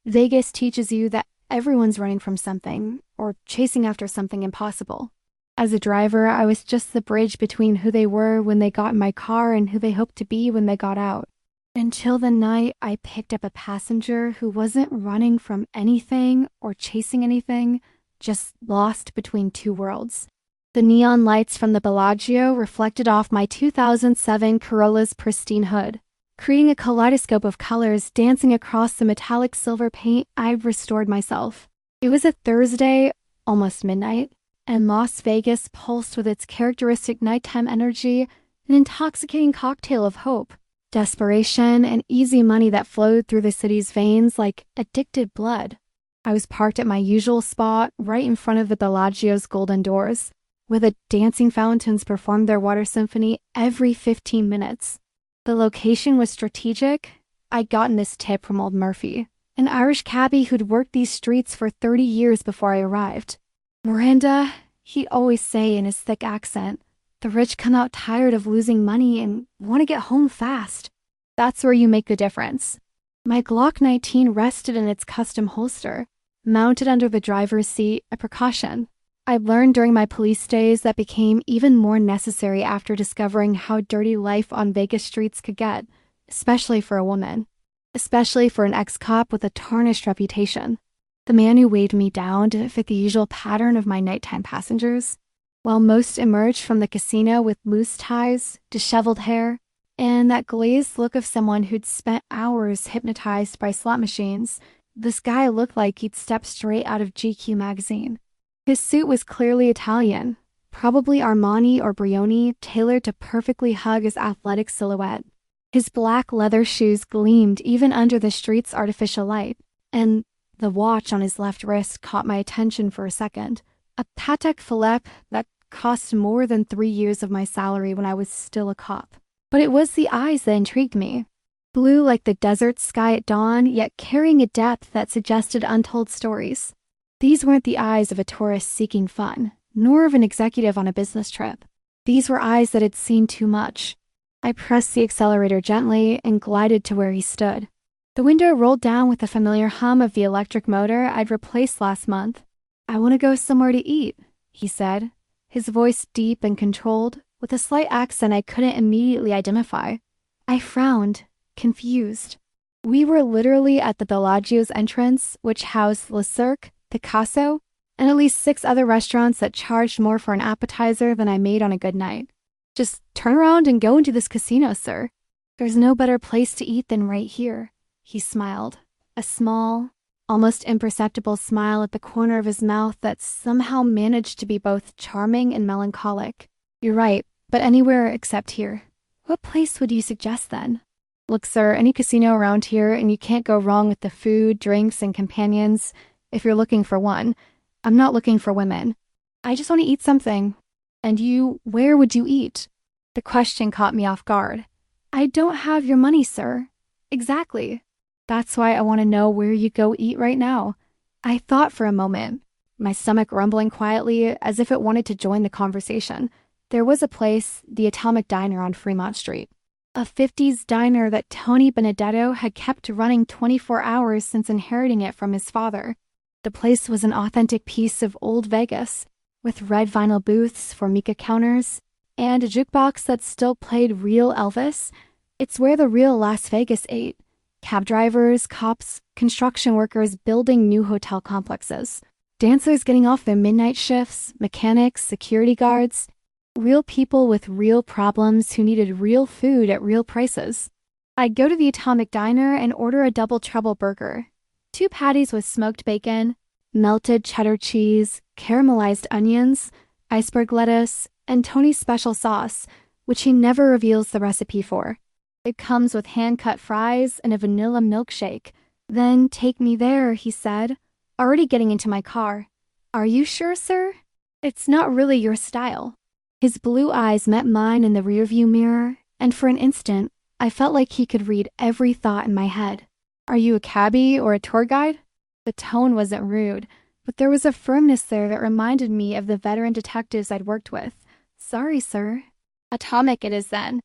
Vegas teaches you that everyone's running from something or chasing after something impossible. As a driver, I was just the bridge between who they were when they got in my car and who they hoped to be when they got out. Until the night I picked up a passenger who wasn't running from anything or chasing anything, just lost between two worlds. The neon lights from the Bellagio reflected off my 2007 Corolla's pristine hood, creating a kaleidoscope of colors dancing across the metallic silver paint I'd restored myself. It was a Thursday, almost midnight, and Las Vegas pulsed with its characteristic nighttime energy, an intoxicating cocktail of hope, desperation, and easy money that flowed through the city's veins like addicted blood. I was parked at my usual spot right in front of the Bellagio's golden doors, where the dancing fountains performed their water symphony every 15 minutes. The location was strategic. I'd gotten this tip from old Murphy, an Irish cabbie who'd worked these streets for 30 years before I arrived. Miranda, he'd always say in his thick accent, the rich come out tired of losing money and want to get home fast. That's where you make the difference. My Glock 19 rested in its custom holster, mounted under the driver's seat, a precaution. I learned during my police days that became even more necessary after discovering how dirty life on Vegas streets could get, especially for a woman, especially for an ex-cop with a tarnished reputation. The man who waved me down didn't fit the usual pattern of my nighttime passengers. While most emerged from the casino with loose ties, disheveled hair, and that glazed look of someone who'd spent hours hypnotized by slot machines, this guy looked like he'd stepped straight out of GQ magazine. His suit was clearly Italian, probably Armani or Brioni, tailored to perfectly hug his athletic silhouette. His black leather shoes gleamed even under the street's artificial light, and the watch on his left wrist caught my attention for a second. A Patek Philippe that cost more than 3 years of my salary when I was still a cop. But it was the eyes that intrigued me. Blue like the desert sky at dawn, yet carrying a depth that suggested untold stories. These weren't the eyes of a tourist seeking fun, nor of an executive on a business trip. These were eyes that had seen too much. I pressed the accelerator gently and glided to where he stood. The window rolled down with the familiar hum of the electric motor I'd replaced last month. "I want to go somewhere to eat," he said, his voice deep and controlled, with a slight accent I couldn't immediately identify. I frowned, confused. We were literally at the Bellagio's entrance, which housed Le Cirque, Picasso, and at least 6 other restaurants that charged more for an appetizer than I made on a good night. "Just turn around and go into this casino, sir. There's no better place to eat than right here," he smiled, a small, almost imperceptible smile at the corner of his mouth that somehow managed to be both charming and melancholic. "You're right, but anywhere except here." "What place would you suggest then?" "Look, sir, any casino around here, and you can't go wrong with the food, drinks, and companions, if you're looking for one. I'm not looking for women. I just want to eat something." "And you, where would you eat?" The question caught me off guard. "I don't have your money, sir." "Exactly. That's why I want to know where you go eat right now." I thought for a moment, my stomach rumbling quietly as if it wanted to join the conversation. There was a place, the Atomic Diner on Fremont Street. A 50s diner that Tony Benedetto had kept running 24 hours since inheriting it from his father. The place was an authentic piece of old Vegas, with red vinyl booths, formica counters, and a jukebox that still played real Elvis. It's where the real Las Vegas ate. Cab drivers, cops, construction workers building new hotel complexes, dancers getting off their midnight shifts, mechanics, security guards, real people with real problems who needed real food at real prices. I'd go to the Atomic Diner and order a double trouble burger. 2 patties with smoked bacon, melted cheddar cheese, caramelized onions, iceberg lettuce, and Tony's special sauce, which he never reveals the recipe for. It comes with hand-cut fries and a vanilla milkshake. "Then take me there," he said, already getting into my car. "Are you sure, sir? It's not really your style." His blue eyes met mine in the rearview mirror, and for an instant, I felt like he could read every thought in my head. "Are you a cabbie or a tour guide?" The tone wasn't rude, but there was a firmness there that reminded me of the veteran detectives I'd worked with. "Sorry, sir." "Atomic it is then."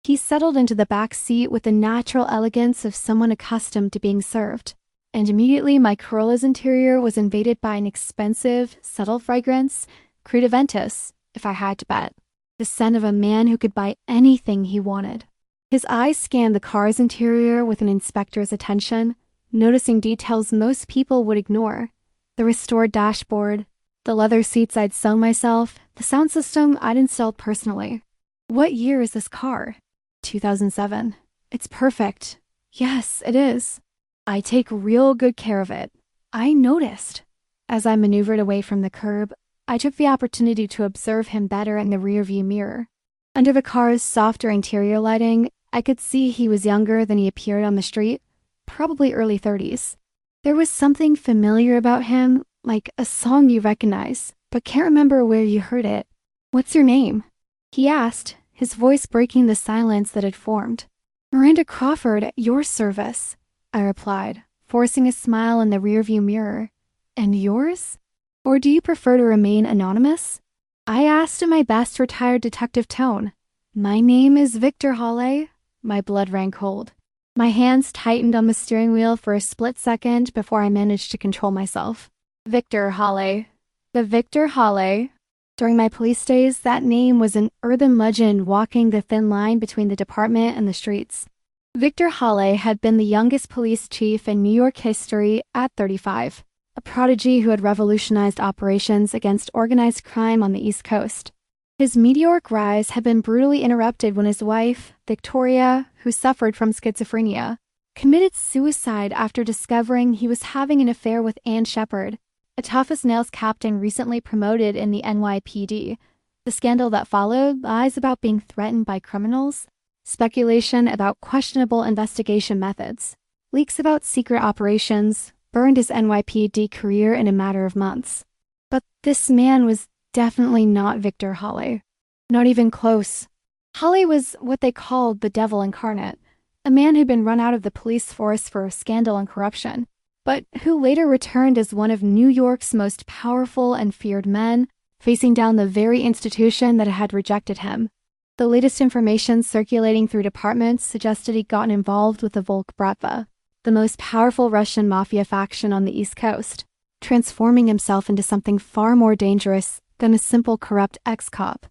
He settled into the back seat with the natural elegance of someone accustomed to being served. And immediately my Corolla's interior was invaded by an expensive, subtle fragrance, Crudiventus, if I had to bet. The scent of a man who could buy anything he wanted. His eyes scanned the car's interior with an inspector's attention, noticing details most people would ignore. The restored dashboard, the leather seats I'd sewn myself, the sound system I'd installed personally. What year is this car? 2007. It's perfect. Yes, it is. I take real good care of it. I noticed. As I maneuvered away from the curb, I took the opportunity to observe him better in the rearview mirror. Under the car's softer interior lighting, I could see he was younger than he appeared on the street, probably early 30s. There was something familiar about him, like a song you recognize, but can't remember where you heard it. "What's your name?" he asked, his voice breaking the silence that had formed. "Miranda Crawford, at your service," I replied, forcing a smile in the rearview mirror. "And yours? Or do you prefer to remain anonymous?" I asked in my best retired detective tone. "My name is Victor Hawley." My blood ran cold. My hands tightened on the steering wheel for a split second before I managed to control myself. Victor Hawley. The Victor Hawley. During my police days, that name was an urban legend walking the thin line between the department and the streets. Victor Hawley had been the youngest police chief in New York history at 35, a prodigy who had revolutionized operations against organized crime on the East Coast. His meteoric rise had been brutally interrupted when his wife, Victoria, who suffered from schizophrenia, committed suicide after discovering he was having an affair with Ann Shepard, a tough-as-nails captain recently promoted in the NYPD. The scandal that followed, lies about being threatened by criminals, speculation about questionable investigation methods, leaks about secret operations, burned his NYPD career in a matter of months. But this man was definitely not Victor Hawley. Not even close. Hawley was what they called the devil incarnate, a man who'd been run out of the police force for scandal and corruption, but who later returned as one of New York's most powerful and feared men, facing down the very institution that had rejected him. The latest information circulating through departments suggested he'd gotten involved with the Volk Bratva, the most powerful Russian Mafia faction on the East Coast, transforming himself into something far more dangerous than a simple corrupt ex-cop.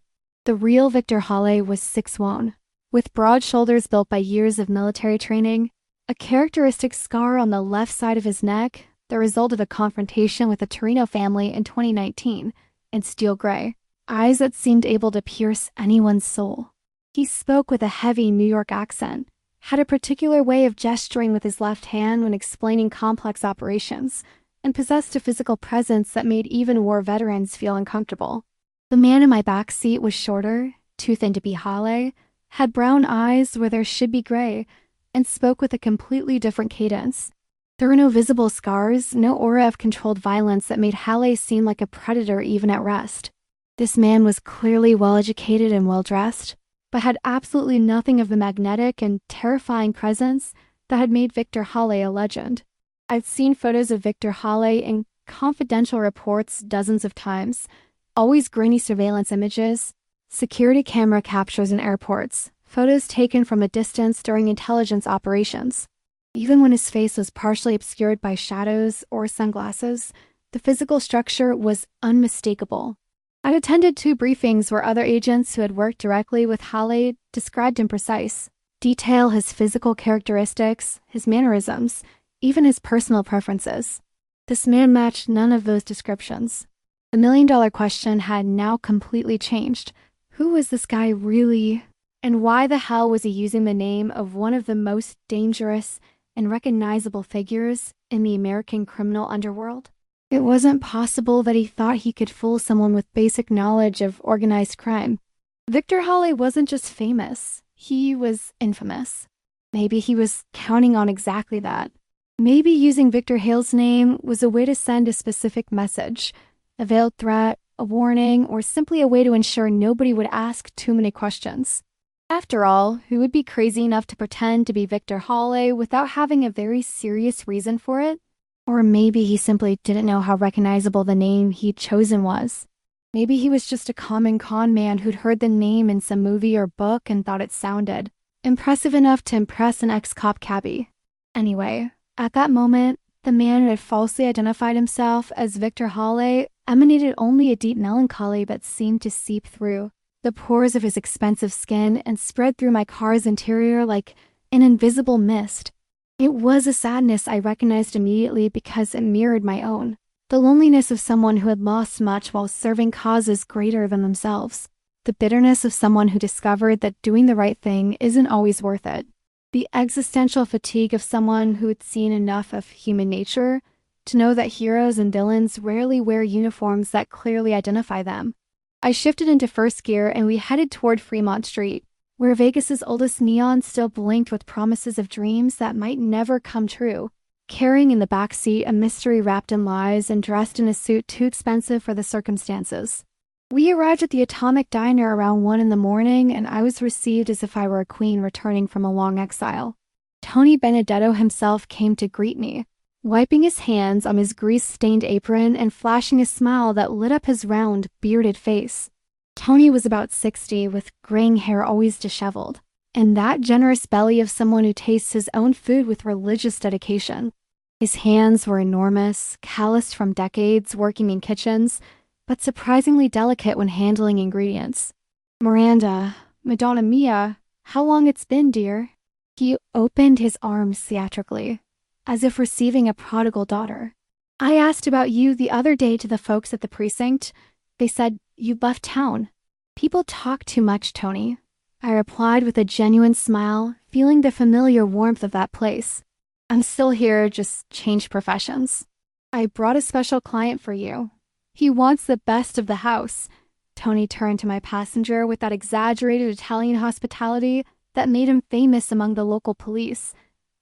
The real Victor Hawley was 6'1", with broad shoulders built by years of military training, a characteristic scar on the left side of his neck, the result of a confrontation with the Torino family in 2019, and steel gray, eyes that seemed able to pierce anyone's soul. He spoke with a heavy New York accent, had a particular way of gesturing with his left hand when explaining complex operations, and possessed a physical presence that made even war veterans feel uncomfortable. The man in my back seat was shorter, too thin to be Hawley, had brown eyes where there should be gray, and spoke with a completely different cadence. There were no visible scars, no aura of controlled violence that made Hawley seem like a predator even at rest. This man was clearly well-educated and well-dressed, but had absolutely nothing of the magnetic and terrifying presence that had made Victor Hawley a legend. I'd seen photos of Victor Hawley in confidential reports dozens of times, always grainy surveillance images, security camera captures in airports, photos taken from a distance during intelligence operations. Even when his face was partially obscured by shadows or sunglasses, the physical structure was unmistakable. I'd attended 2 briefings where other agents who had worked directly with Hawley described in precise detail his physical characteristics, his mannerisms, even his personal preferences. This man matched none of those descriptions. The million-dollar question had now completely changed. Who was this guy really? And why the hell was he using the name of one of the most dangerous and recognizable figures in the American criminal underworld? It wasn't possible that he thought he could fool someone with basic knowledge of organized crime. Victor Hawley wasn't just famous, he was infamous. Maybe he was counting on exactly that. Maybe using Victor Hale's name was a way to send a specific message, a veiled threat, a warning, or simply a way to ensure nobody would ask too many questions. After all, who would be crazy enough to pretend to be Victor Hawley without having a very serious reason for it? Or maybe he simply didn't know how recognizable the name he'd chosen was. Maybe he was just a common con man who'd heard the name in some movie or book and thought it sounded impressive enough to impress an ex-cop cabbie. Anyway, at that moment, The man who had falsely identified himself as Victor Hawley emanated only a deep melancholy that seemed to seep through the pores of his expensive skin and spread through my car's interior like an invisible mist. It was a sadness I recognized immediately because it mirrored my own, the loneliness of someone who had lost much while serving causes greater than themselves, the bitterness of someone who discovered that doing the right thing isn't always worth it, the existential fatigue of someone who had seen enough of human nature to know that heroes and villains rarely wear uniforms that clearly identify them. I shifted into first gear and we headed toward Fremont Street, where Vegas's oldest neon still blinked with promises of dreams that might never come true, carrying in the backseat a mystery wrapped in lies and dressed in a suit too expensive for the circumstances. We arrived at the Atomic Diner around 1 in the morning, and I was received as if I were a queen returning from a long exile. Tony Benedetto himself came to greet me, wiping his hands on his grease-stained apron and flashing a smile that lit up his round, bearded face. Tony was about 60, with graying hair always disheveled, and that generous belly of someone who tastes his own food with religious dedication. His hands were enormous, calloused from decades working in kitchens, but surprisingly delicate when handling ingredients. "Miranda, Madonna Mia, how long it's been, dear?" He opened his arms theatrically, as if receiving a prodigal daughter. "I asked about you the other day to the folks at the precinct. They said you left town." "People talk too much, Tony," I replied with a genuine smile, feeling the familiar warmth of that place. "I'm still here, just changed professions. I brought a special client for you. He wants the best of the house." Tony turned to my passenger with that exaggerated Italian hospitality that made him famous among the local police.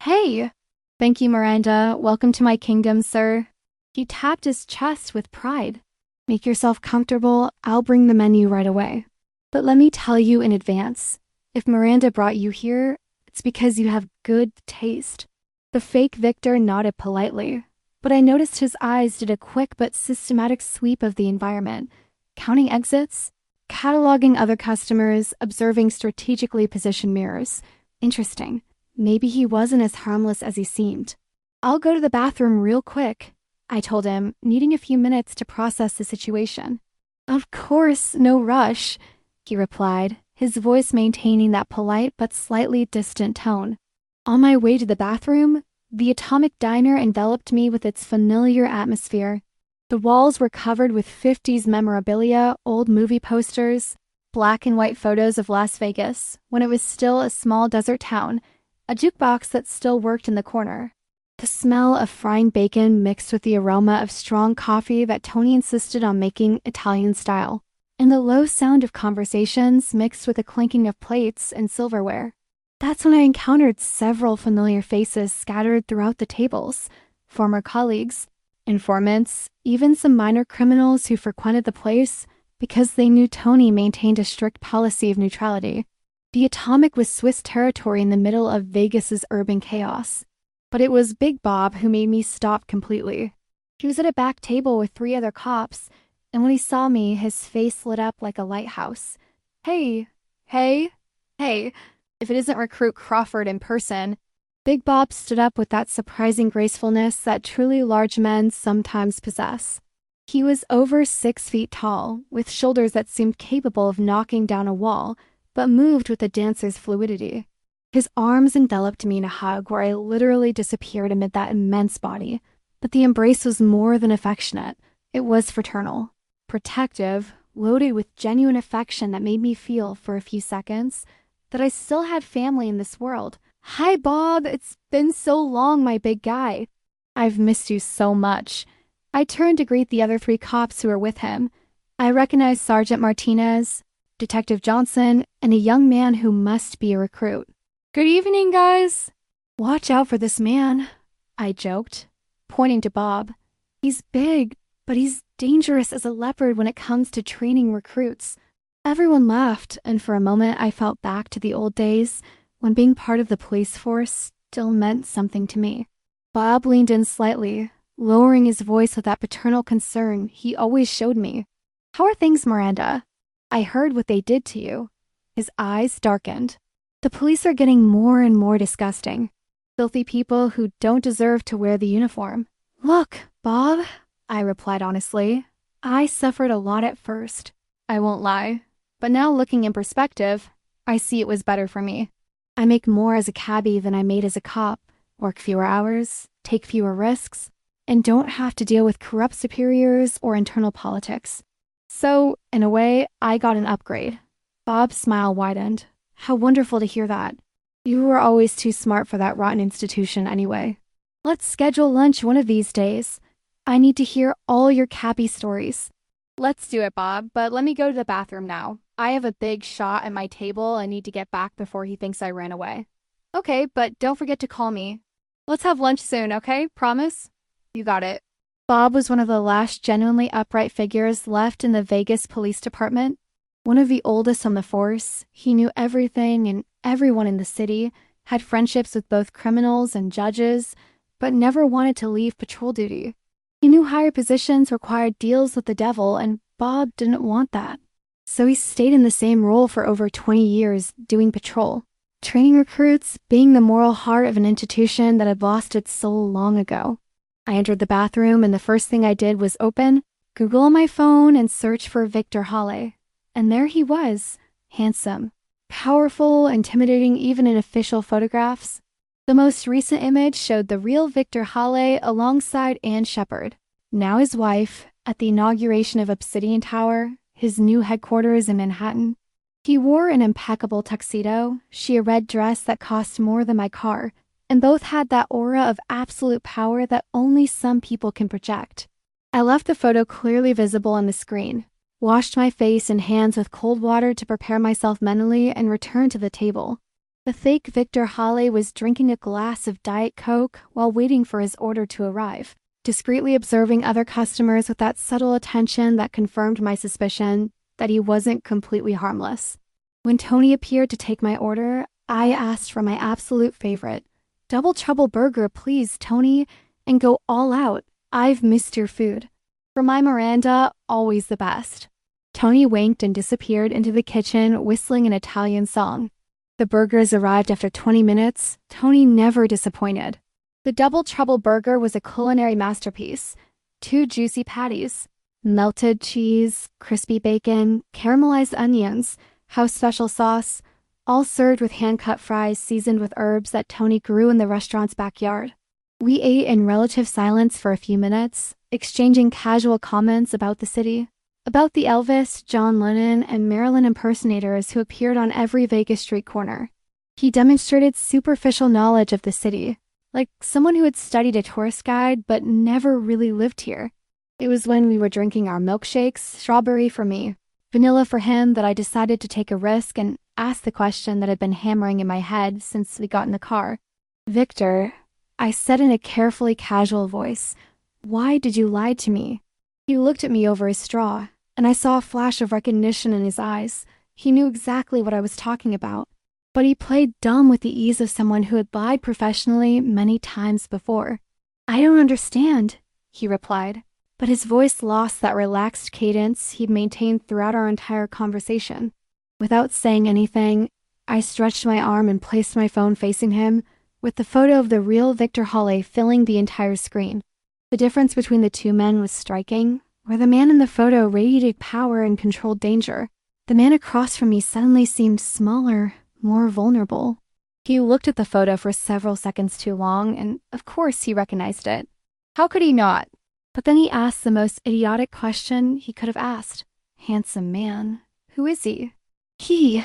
"Hey!" "Thank you, Miranda. Welcome to my kingdom, sir." He tapped his chest with pride. "Make yourself comfortable. I'll bring the menu right away. But let me tell you in advance, if Miranda brought you here, it's because you have good taste." The fake Victor nodded politely, but I noticed his eyes did a quick but systematic sweep of the environment, counting exits, cataloging other customers, observing strategically positioned mirrors. Interesting. Maybe he wasn't as harmless as he seemed. "I'll go to the bathroom real quick," I told him, needing a few minutes to process the situation. "Of course, no rush," he replied, his voice maintaining that polite but slightly distant tone. On my way to the bathroom, the Atomic Diner enveloped me with its familiar atmosphere. The walls were covered with 50s memorabilia, old movie posters, black and white photos of Las Vegas, when it was still a small desert town, a jukebox that still worked in the corner. The smell of frying bacon mixed with the aroma of strong coffee that Tony insisted on making Italian style, and the low sound of conversations mixed with the clinking of plates and silverware. That's when I encountered several familiar faces scattered throughout the tables, former colleagues, informants, even some minor criminals who frequented the place because they knew Tony maintained a strict policy of neutrality. The Atomic was Swiss territory in the middle of Vegas's urban chaos, but it was Big Bob who made me stop completely. He was at a back table with 3 other cops, and when he saw me, his face lit up like a lighthouse. Hey, if it isn't Recruit Crawford in person." Big Bob stood up with that surprising gracefulness that truly large men sometimes possess. He was over 6 feet tall, with shoulders that seemed capable of knocking down a wall, but moved with a dancer's fluidity. His arms enveloped me in a hug where I literally disappeared amid that immense body. But the embrace was more than affectionate. It was fraternal, protective, loaded with genuine affection that made me feel, for a few seconds, that I still had family in this world. "Hi, Bob. It's been so long, my big guy." "I've missed you so much." I turned to greet the other 3 cops who were with him. I recognized Sergeant Martinez, Detective Johnson, and a young man who must be a recruit. "Good evening, guys." "Watch out for this man," I joked, pointing to Bob. "He's big, but he's dangerous as a leopard when it comes to training recruits." Everyone laughed, and for a moment I felt back to the old days when being part of the police force still meant something to me. Bob leaned in slightly, lowering his voice with that paternal concern he always showed me. "How are things, Miranda? I heard what they did to you." His eyes darkened. "The police are getting more and more disgusting. Filthy people who don't deserve to wear the uniform." Look, Bob, I replied honestly. I suffered a lot at first. I won't lie. But now looking in perspective, I see it was better for me. I make more as a cabbie than I made as a cop, work fewer hours, take fewer risks, and don't have to deal with corrupt superiors or internal politics. So, in a way, I got an upgrade. Bob's smile widened. How wonderful to hear that. You were always too smart for that rotten institution anyway. Let's schedule lunch one of these days. I need to hear all your cabbie stories. Let's do it, Bob, but let me go to the bathroom now. I have a big shot at my table and need to get back before he thinks I ran away. Okay, but don't forget to call me. Let's have lunch soon, okay? Promise? You got it. Bob was one of the last genuinely upright figures left in the Vegas Police Department. One of the oldest on the force, he knew everything and everyone in the city, had friendships with both criminals and judges, but never wanted to leave patrol duty. He knew higher positions required deals with the devil, and Bob didn't want that. So he stayed in the same role for over 20 years, doing patrol, training recruits, being the moral heart of an institution that had lost its soul long ago. I entered the bathroom, and the first thing I did was open, Google on my phone, and search for Victor Halle. And there he was, handsome, powerful, intimidating even in official photographs. The most recent image showed the real Victor Halle alongside Ann Shepard, now his wife, at the inauguration of Obsidian Tower, his new headquarters in Manhattan. He wore an impeccable tuxedo, she a red dress that cost more than my car, and both had that aura of absolute power that only some people can project. I left the photo clearly visible on the screen, washed my face and hands with cold water to prepare myself mentally, and returned to the table. The fake Victor Halle was drinking a glass of Diet Coke while waiting for his order to arrive, discreetly observing other customers with that subtle attention that confirmed my suspicion that he wasn't completely harmless. When Tony appeared to take my order, I asked for my absolute favorite. Double Trouble Burger, please, Tony, and go all out. I've missed your food. For my Miranda, always the best. Tony winked and disappeared into the kitchen, whistling an Italian song. The burgers arrived after 20 minutes. Tony never disappointed. The Double Trouble Burger was a culinary masterpiece. 2 juicy patties, melted cheese, crispy bacon, caramelized onions, house special sauce, all served with hand-cut fries seasoned with herbs that Tony grew in the restaurant's backyard. We ate in relative silence for a few minutes, exchanging casual comments about the city, about the Elvis, John Lennon, and Marilyn impersonators who appeared on every Vegas street corner. He demonstrated superficial knowledge of the city, like someone who had studied a tourist guide but never really lived here. It was when we were drinking our milkshakes, strawberry for me, vanilla for him, that I decided to take a risk and ask the question that had been hammering in my head since we got in the car. Victor, I said in a carefully casual voice, why did you lie to me? He looked at me over his straw, and I saw a flash of recognition in his eyes. He knew exactly what I was talking about, but he played dumb with the ease of someone who had lied professionally many times before. I don't understand, he replied, but his voice lost that relaxed cadence he'd maintained throughout our entire conversation. Without saying anything, I stretched my arm and placed my phone facing him, with the photo of the real Victor Halle filling the entire screen. The difference between the two men was striking. Where the man in the photo radiated power and controlled danger, the man across from me suddenly seemed smaller, more vulnerable. He looked at the photo for several seconds too long, and of course he recognized it. How could he not? But then he asked the most idiotic question he could have asked. Handsome man. Who is he? He,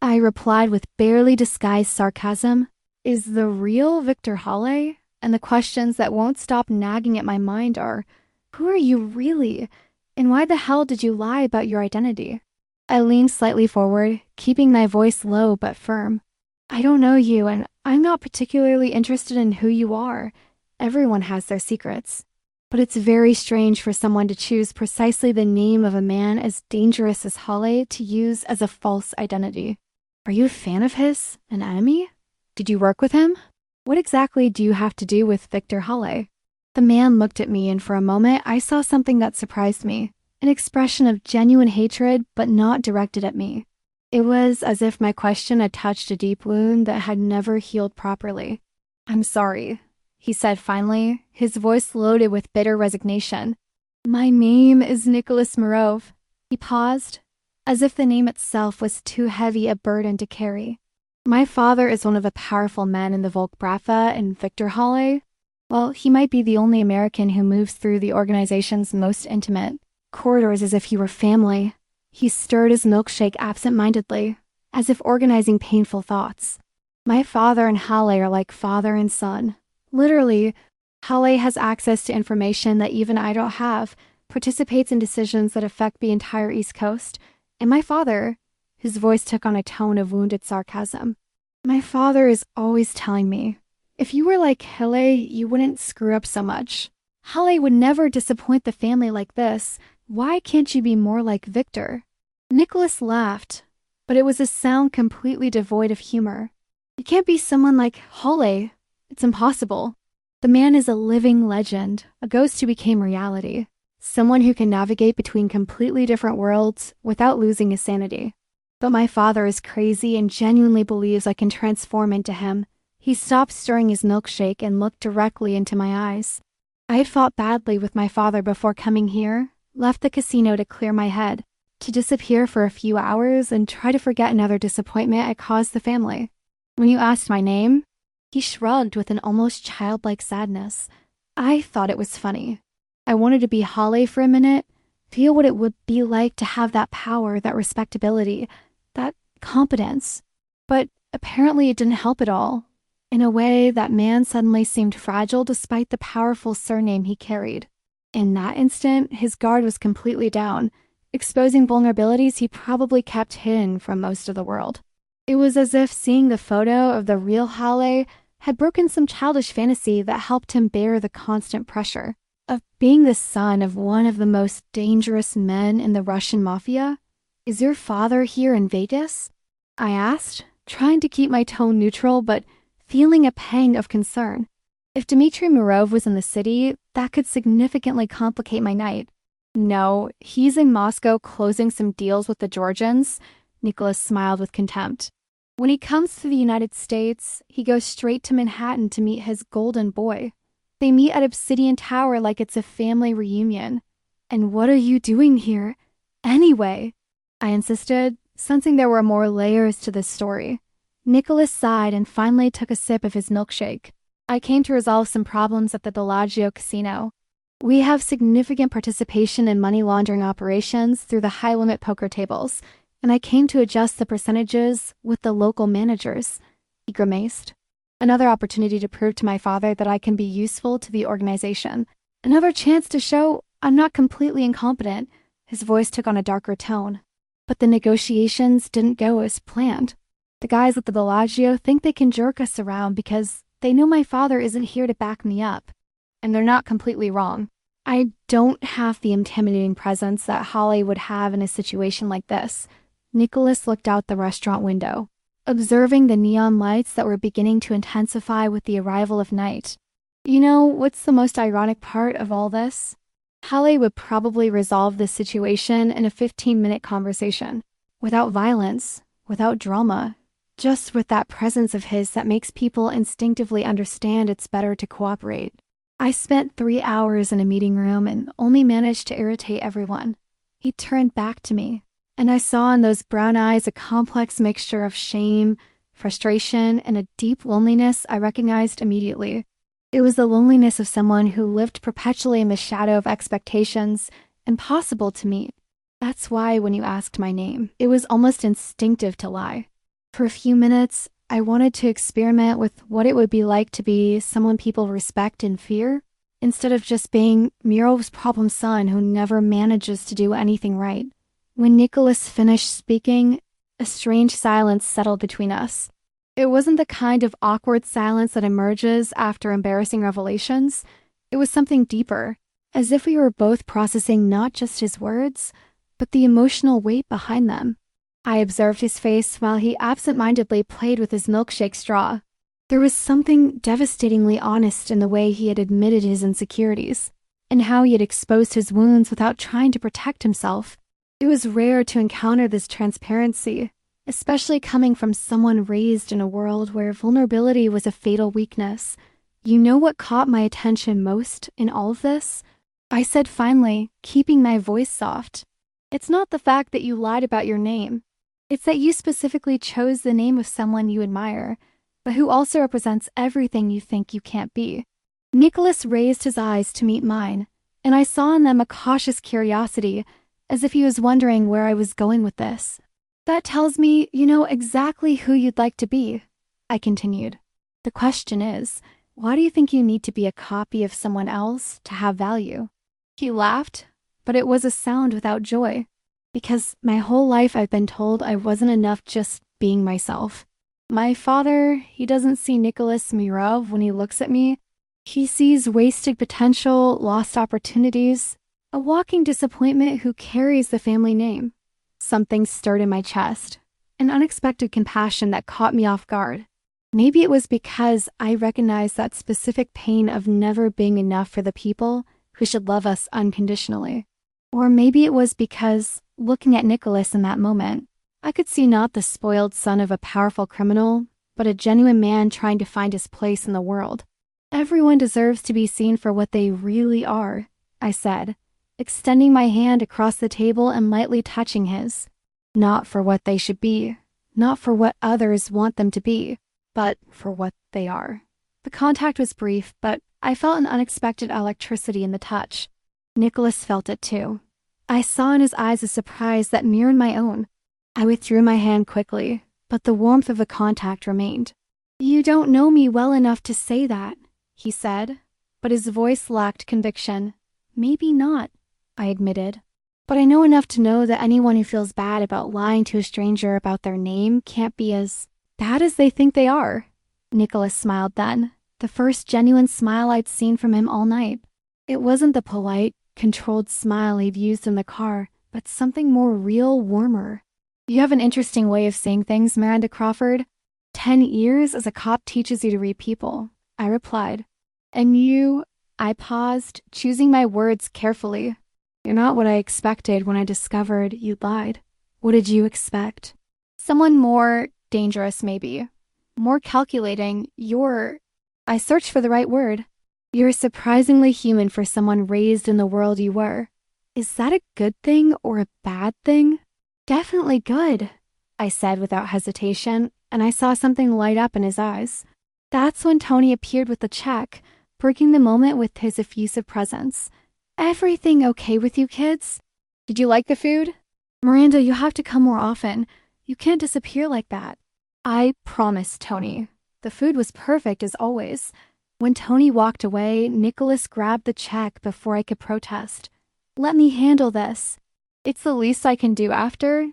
I replied with barely disguised sarcasm, is the real Victor Halle? And the questions that won't stop nagging at my mind are, who are you really? And why the hell did you lie about your identity? I leaned slightly forward, keeping my voice low but firm. I don't know you, and I'm not particularly interested in who you are. Everyone has their secrets. But it's very strange for someone to choose precisely the name of a man as dangerous as Halle to use as a false identity. Are you a fan of his? An enemy? Did you work with him? What exactly do you have to do with Victor Halle? The man looked at me, and for a moment I saw something that surprised me, an expression of genuine hatred, but not directed at me. It was as if my question had touched a deep wound that had never healed properly. I'm sorry. he said finally, his voice loaded with bitter resignation. My name is Nicholas Mirov. He paused, as if the name itself was too heavy a burden to carry. My father is one of the powerful men in the Volksbrafa and Victor Halle. Well, he might be the only American who moves through the organization's most intimate corridors as if he were family. He stirred his milkshake absent-mindedly, as if organizing painful thoughts. My father and Halle are like father and son. Literally, Halle has access to information that even I don't have, participates in decisions that affect the entire East Coast, and my father, his voice took on a tone of wounded sarcasm. My father is always telling me, if you were like Halle, you wouldn't screw up so much. Halle would never disappoint the family like this. Why can't you be more like Victor? Nicholas laughed, but it was a sound completely devoid of humor. You can't be someone like Halle. It's impossible. The man is a living legend, a ghost who became reality. Someone who can navigate between completely different worlds without losing his sanity. But my father is crazy and genuinely believes I can transform into him. He stopped stirring his milkshake and looked directly into my eyes. I had fought badly with my father before coming here, left the casino to clear my head, to disappear for a few hours and try to forget another disappointment I caused the family. When you asked my name, he shrugged with an almost childlike sadness. I thought it was funny. I wanted to be Halle for a minute, feel what it would be like to have that power, that respectability, that competence. But apparently it didn't help at all. In a way, that man suddenly seemed fragile despite the powerful surname he carried. In that instant, his guard was completely down, exposing vulnerabilities he probably kept hidden from most of the world. It was as if seeing the photo of the real Halle had broken some childish fantasy that helped him bear the constant pressure of being the son of one of the most dangerous men in the Russian Mafia. Is your father here in Vegas? I asked, trying to keep my tone neutral, but feeling a pang of concern. If Dmitry Mirov was in the city, that could significantly complicate my night. No, he's in Moscow closing some deals with the Georgians. Nicholas smiled with contempt. When he comes to the United States, he goes straight to Manhattan to meet his golden boy. They meet at Obsidian Tower like it's a family reunion. And what are you doing here? Anyway, I insisted, sensing there were more layers to this story. Nicholas sighed and finally took a sip of his milkshake. I came to resolve some problems at the Bellagio casino. We have significant participation in money laundering operations through the high-limit poker tables, and I came to adjust the percentages with the local managers. He grimaced. Another opportunity to prove to my father that I can be useful to the organization. Another chance to show I'm not completely incompetent. His voice took on a darker tone. But the negotiations didn't go as planned. The guys at the Bellagio think they can jerk us around because they know my father isn't here to back me up. And they're not completely wrong. I don't have the intimidating presence that Halle would have in a situation like this. Nicholas looked out the restaurant window, observing the neon lights that were beginning to intensify with the arrival of night. You know what's the most ironic part of all this? Halle would probably resolve this situation in a 15-minute conversation, without violence, without drama, just with that presence of his that makes people instinctively understand it's better to cooperate. I spent 3 hours in a meeting room and only managed to irritate everyone. He turned back to me, and I saw in those brown eyes a complex mixture of shame, frustration, and a deep loneliness I recognized immediately. It was the loneliness of someone who lived perpetually in the shadow of expectations impossible to meet. That's why when you asked my name, it was almost instinctive to lie. For a few minutes, I wanted to experiment with what it would be like to be someone people respect and fear, instead of just being Mirov's problem son who never manages to do anything right. When Nicholas finished speaking, a strange silence settled between us. It wasn't the kind of awkward silence that emerges after embarrassing revelations. It was something deeper, as if we were both processing not just his words, but the emotional weight behind them. I observed his face while he absent-mindedly played with his milkshake straw. There was something devastatingly honest in the way he had admitted his insecurities, and how he had exposed his wounds without trying to protect himself. It was rare to encounter this transparency, especially coming from someone raised in a world where vulnerability was a fatal weakness. You know what caught my attention most in all of this? I said finally, keeping my voice soft. It's not the fact that you lied about your name. It's that you specifically chose the name of someone you admire, but who also represents everything you think you can't be. Nicholas raised his eyes to meet mine, and I saw in them a cautious curiosity, as if he was wondering where I was going with this. That tells me you know exactly who you'd like to be, I continued. The question is, why do you think you need to be a copy of someone else to have value? He laughed, but it was a sound without joy, because my whole life I've been told I wasn't enough just being myself. My father, he doesn't see Nicholas Mirov when he looks at me. He sees wasted potential, lost opportunities, a walking disappointment who carries the family name. Something stirred in my chest, an unexpected compassion that caught me off guard. Maybe it was because I recognized that specific pain of never being enough for the people who should love us unconditionally. Or maybe it was because, looking at Nicholas in that moment, I could see not the spoiled son of a powerful criminal, but a genuine man trying to find his place in the world. Everyone deserves to be seen for what they really are, I said, extending my hand across the table and lightly touching his. Not for what they should be, not for what others want them to be, but for what they are. The contact was brief, but I felt an unexpected electricity in the touch. Nicholas felt it too. I saw in his eyes a surprise that mirrored my own. I withdrew my hand quickly, but the warmth of the contact remained. You don't know me well enough to say that, he said, but his voice lacked conviction. Maybe not, I admitted. But I know enough to know that anyone who feels bad about lying to a stranger about their name can't be as bad as they think they are. Nicholas smiled then, the first genuine smile I'd seen from him all night. It wasn't the polite, controlled smile he'd used in the car, but something more real, warmer. You have an interesting way of saying things, Miranda Crawford. 10 years as a cop teaches you to read people, I replied. And you, I paused, choosing my words carefully. You're not what I expected when I discovered you'd lied. What did you expect? Someone more dangerous, maybe. More calculating. I searched for the right word. You're surprisingly human for someone raised in the world you were. Is that a good thing or a bad thing? Definitely good, I said without hesitation, and I saw something light up in his eyes. That's when Tony appeared with the check, breaking the moment with his effusive presence. Everything okay with you kids? Did you like the food? Miranda, you have to come more often. You can't disappear like that. I promised, Tony. The food was perfect as always. When Tony walked away, Nicholas grabbed the check before I could protest. Let me handle this. It's the least I can do after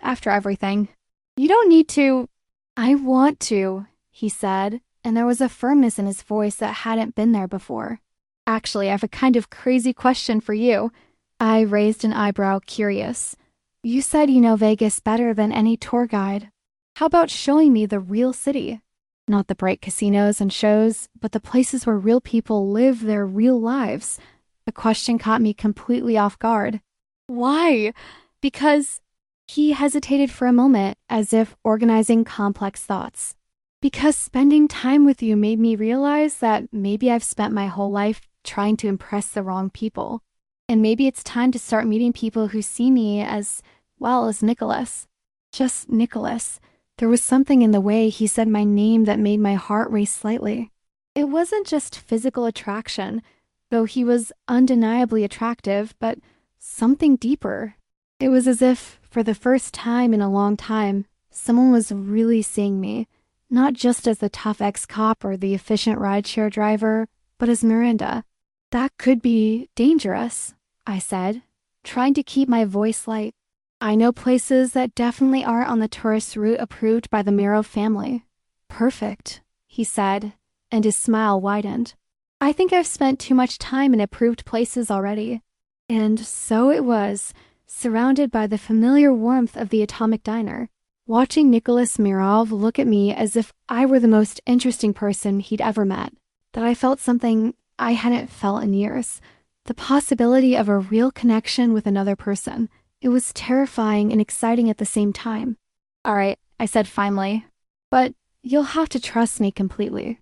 everything. You don't need to. I want to, he said, and there was a firmness in his voice that hadn't been there before. Actually, I have a kind of crazy question for you. I raised an eyebrow, curious. You said you know Vegas better than any tour guide. How about showing me the real city? Not the bright casinos and shows, but the places where real people live their real lives. The question caught me completely off guard. Why? Because he hesitated for a moment, as if organizing complex thoughts. Because spending time with you made me realize that maybe I've spent my whole life trying to impress the wrong people. And maybe it's time to start meeting people who see me as well as Nicholas. Just Nicholas. There was something in the way he said my name that made my heart race slightly. It wasn't just physical attraction, though he was undeniably attractive, but something deeper. It was as if, for the first time in a long time, someone was really seeing me, not just as the tough ex-cop or the efficient rideshare driver, but as Miranda. That could be dangerous, I said, trying to keep my voice light. I know places that definitely aren't on the tourist route approved by the Miro family. Perfect, he said, and his smile widened. I think I've spent too much time in approved places already. And so it was, surrounded by the familiar warmth of the Atomic Diner, watching Nicholas Mirov look at me as if I were the most interesting person he'd ever met, that I felt something I hadn't felt in years. The possibility of a real connection with another person. It was terrifying and exciting at the same time. All right, I said finally, but you'll have to trust me completely.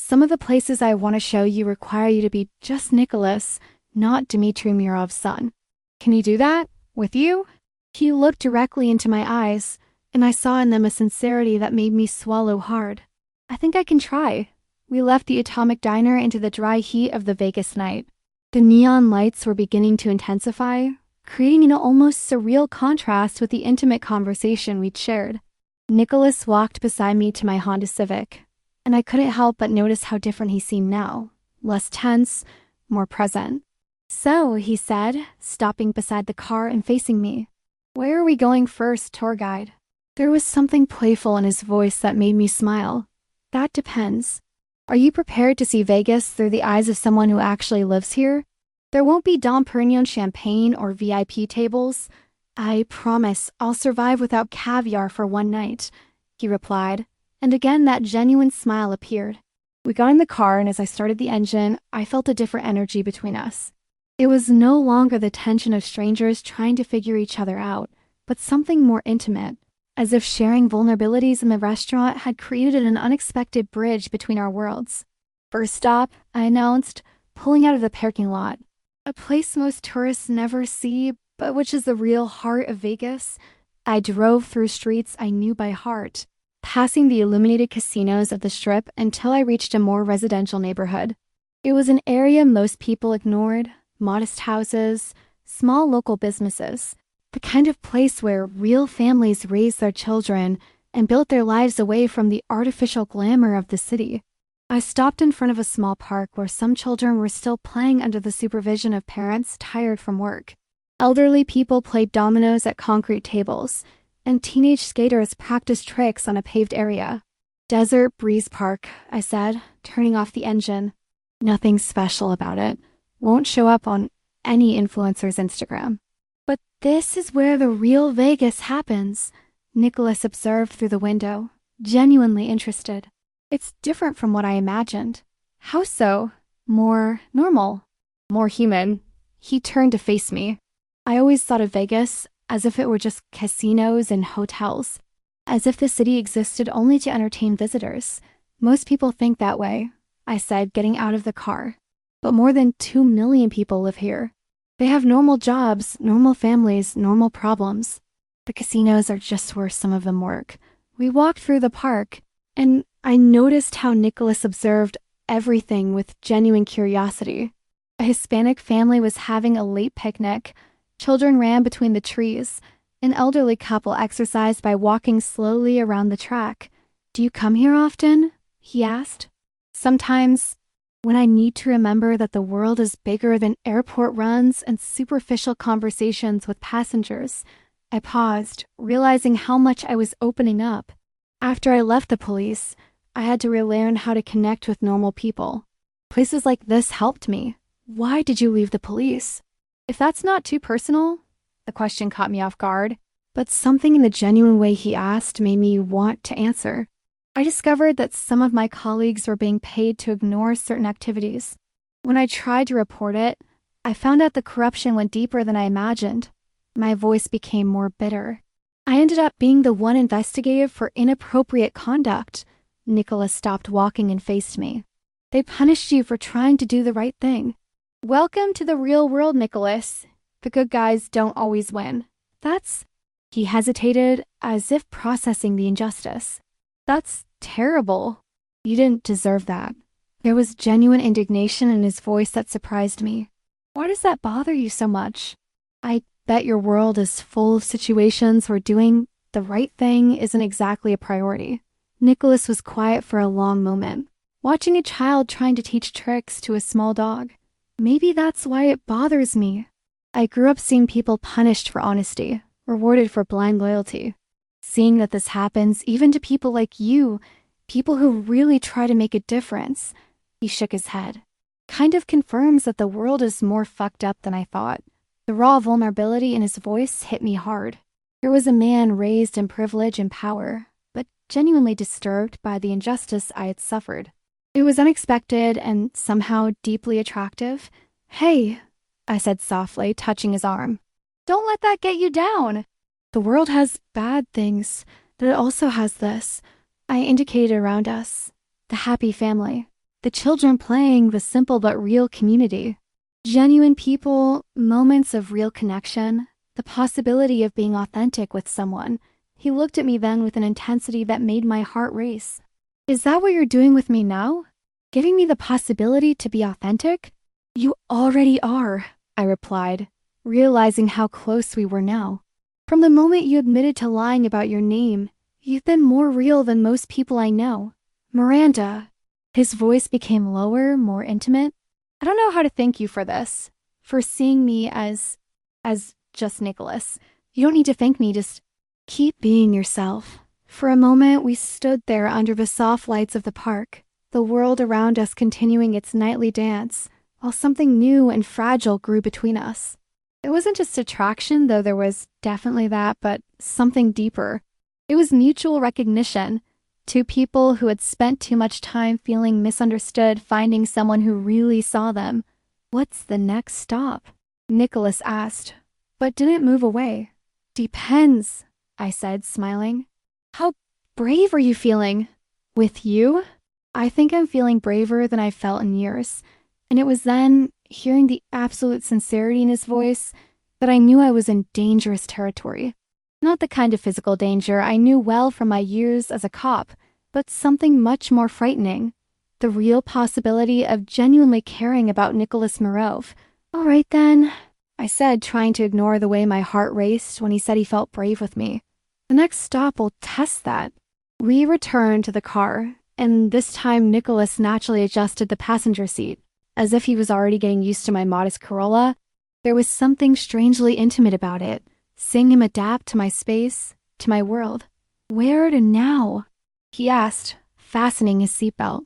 Some of the places I want to show you require you to be just Nicholas, not Dmitry Murov's son. Can you do that? With you?" He looked directly into my eyes, and I saw in them a sincerity that made me swallow hard. "I think I can try." We left the Atomic Diner into the dry heat of the Vegas night. The neon lights were beginning to intensify, creating an almost surreal contrast with the intimate conversation we'd shared. Nicholas walked beside me to my Honda Civic, and I couldn't help but notice how different he seemed now, less tense, more present. "So," he said, stopping beside the car and facing me, "where are we going first, tour guide?" There was something playful in his voice that made me smile. "That depends. Are you prepared to see Vegas through the eyes of someone who actually lives here? There won't be Dom Perignon champagne or VIP tables. I promise I'll survive without caviar for one night," he replied, and again that genuine smile appeared. We got in the car, and as I started the engine, I felt a different energy between us. It was no longer the tension of strangers trying to figure each other out, but something more intimate, as if sharing vulnerabilities in the restaurant had created an unexpected bridge between our worlds. "First stop," I announced, pulling out of the parking lot. A place most tourists never see, but which is the real heart of Vegas. I drove through streets I knew by heart, passing the illuminated casinos of the Strip until I reached a more residential neighborhood. It was an area most people ignored, modest houses, small local businesses, the kind of place where real families raised their children and built their lives away from the artificial glamour of the city. I stopped in front of a small park where some children were still playing under the supervision of parents tired from work. Elderly people played dominoes at concrete tables, and teenage skaters practiced tricks on a paved area. "Desert Breeze Park," I said, turning off the engine. "Nothing special about it. Won't show up on any influencer's Instagram." "But this is where the real Vegas happens," Nicholas observed through the window, genuinely interested. "It's different from what I imagined." "How so?" "More normal. More human." He turned to face me. "I always thought of Vegas as if it were just casinos and hotels, as if the city existed only to entertain visitors. Most people think that way," I said, getting out of the car. "But more than 2 million people live here. They have normal jobs, normal families, normal problems. The casinos are just where some of them work." We walked through the park, and I noticed how Nicholas observed everything with genuine curiosity. A Hispanic family was having a late picnic. Children ran between the trees. An elderly couple exercised by walking slowly around the track. "Do you come here often?" he asked. "Sometimes, when I need to remember that the world is bigger than airport runs and superficial conversations with passengers." I paused, realizing how much I was opening up. After I left the police, I had to relearn how to connect with normal people. Places like this helped me. "Why did you leave the police?" "If that's not too personal," the question caught me off guard, but something in the genuine way he asked made me want to answer. "I discovered that some of my colleagues were being paid to ignore certain activities. When I tried to report it, I found out the corruption went deeper than I imagined." My voice became more bitter. "I ended up being the one investigated for inappropriate conduct." Nicholas stopped walking and faced me. "They punished you for trying to do the right thing." "Welcome to the real world, Nicholas. The good guys don't always win." "That's..." He hesitated, as if processing the injustice. "That's terrible." "You didn't deserve that." There was genuine indignation in his voice that surprised me. "Why does that bother you so much?" "I bet your world is full of situations where doing the right thing isn't exactly a priority." Nicholas was quiet for a long moment, watching a child trying to teach tricks to a small dog. "Maybe that's why it bothers me. I grew up seeing people punished for honesty, rewarded for blind loyalty. Seeing that this happens even to people like you, people who really try to make a difference." He shook his head. "Kind of confirms that the world is more fucked up than I thought." The raw vulnerability in his voice hit me hard. Here was a man raised in privilege and power, but genuinely disturbed by the injustice I had suffered. It was unexpected and somehow deeply attractive. "Hey," I said softly, touching his arm. "Don't let that get you down." "The world has bad things, but it also has this." I indicated around us. "The happy family." The children playing, the simple but real community. Genuine people, moments of real connection, the possibility of being authentic with someone. He looked at me then with an intensity that made my heart race. Is that what you're doing with me now? Giving me the possibility to be authentic? You already are, I replied, realizing how close we were now. From the moment you admitted to lying about your name, you've been more real than most people I know. Miranda. His voice became lower, more intimate. I don't know how to thank you for this, for seeing me as just Nicholas. You don't need to thank me, just keep being yourself. For a moment, we stood there under the soft lights of the park, the world around us continuing its nightly dance, while something new and fragile grew between us. It wasn't just attraction, though there was definitely that, but something deeper. It was mutual recognition. Two people who had spent too much time feeling misunderstood finding someone who really saw them. What's the next stop? Nicholas asked, but didn't move away. Depends, I said, smiling. How brave are you feeling? With you? I think I'm feeling braver than I've felt in years. And it was then, hearing the absolute sincerity in his voice, that I knew I was in dangerous territory. Not the kind of physical danger I knew well from my years as a cop, but something much more frightening. The real possibility of genuinely caring about Nicholas Morove. All right then, I said, trying to ignore the way my heart raced when he said he felt brave with me. The next stop will test that. We returned to the car, and this time Nicholas naturally adjusted the passenger seat. As if he was already getting used to my modest Corolla, there was something strangely intimate about it. Seeing him adapt to my space, to my world. Where to now? He asked, fastening his seatbelt.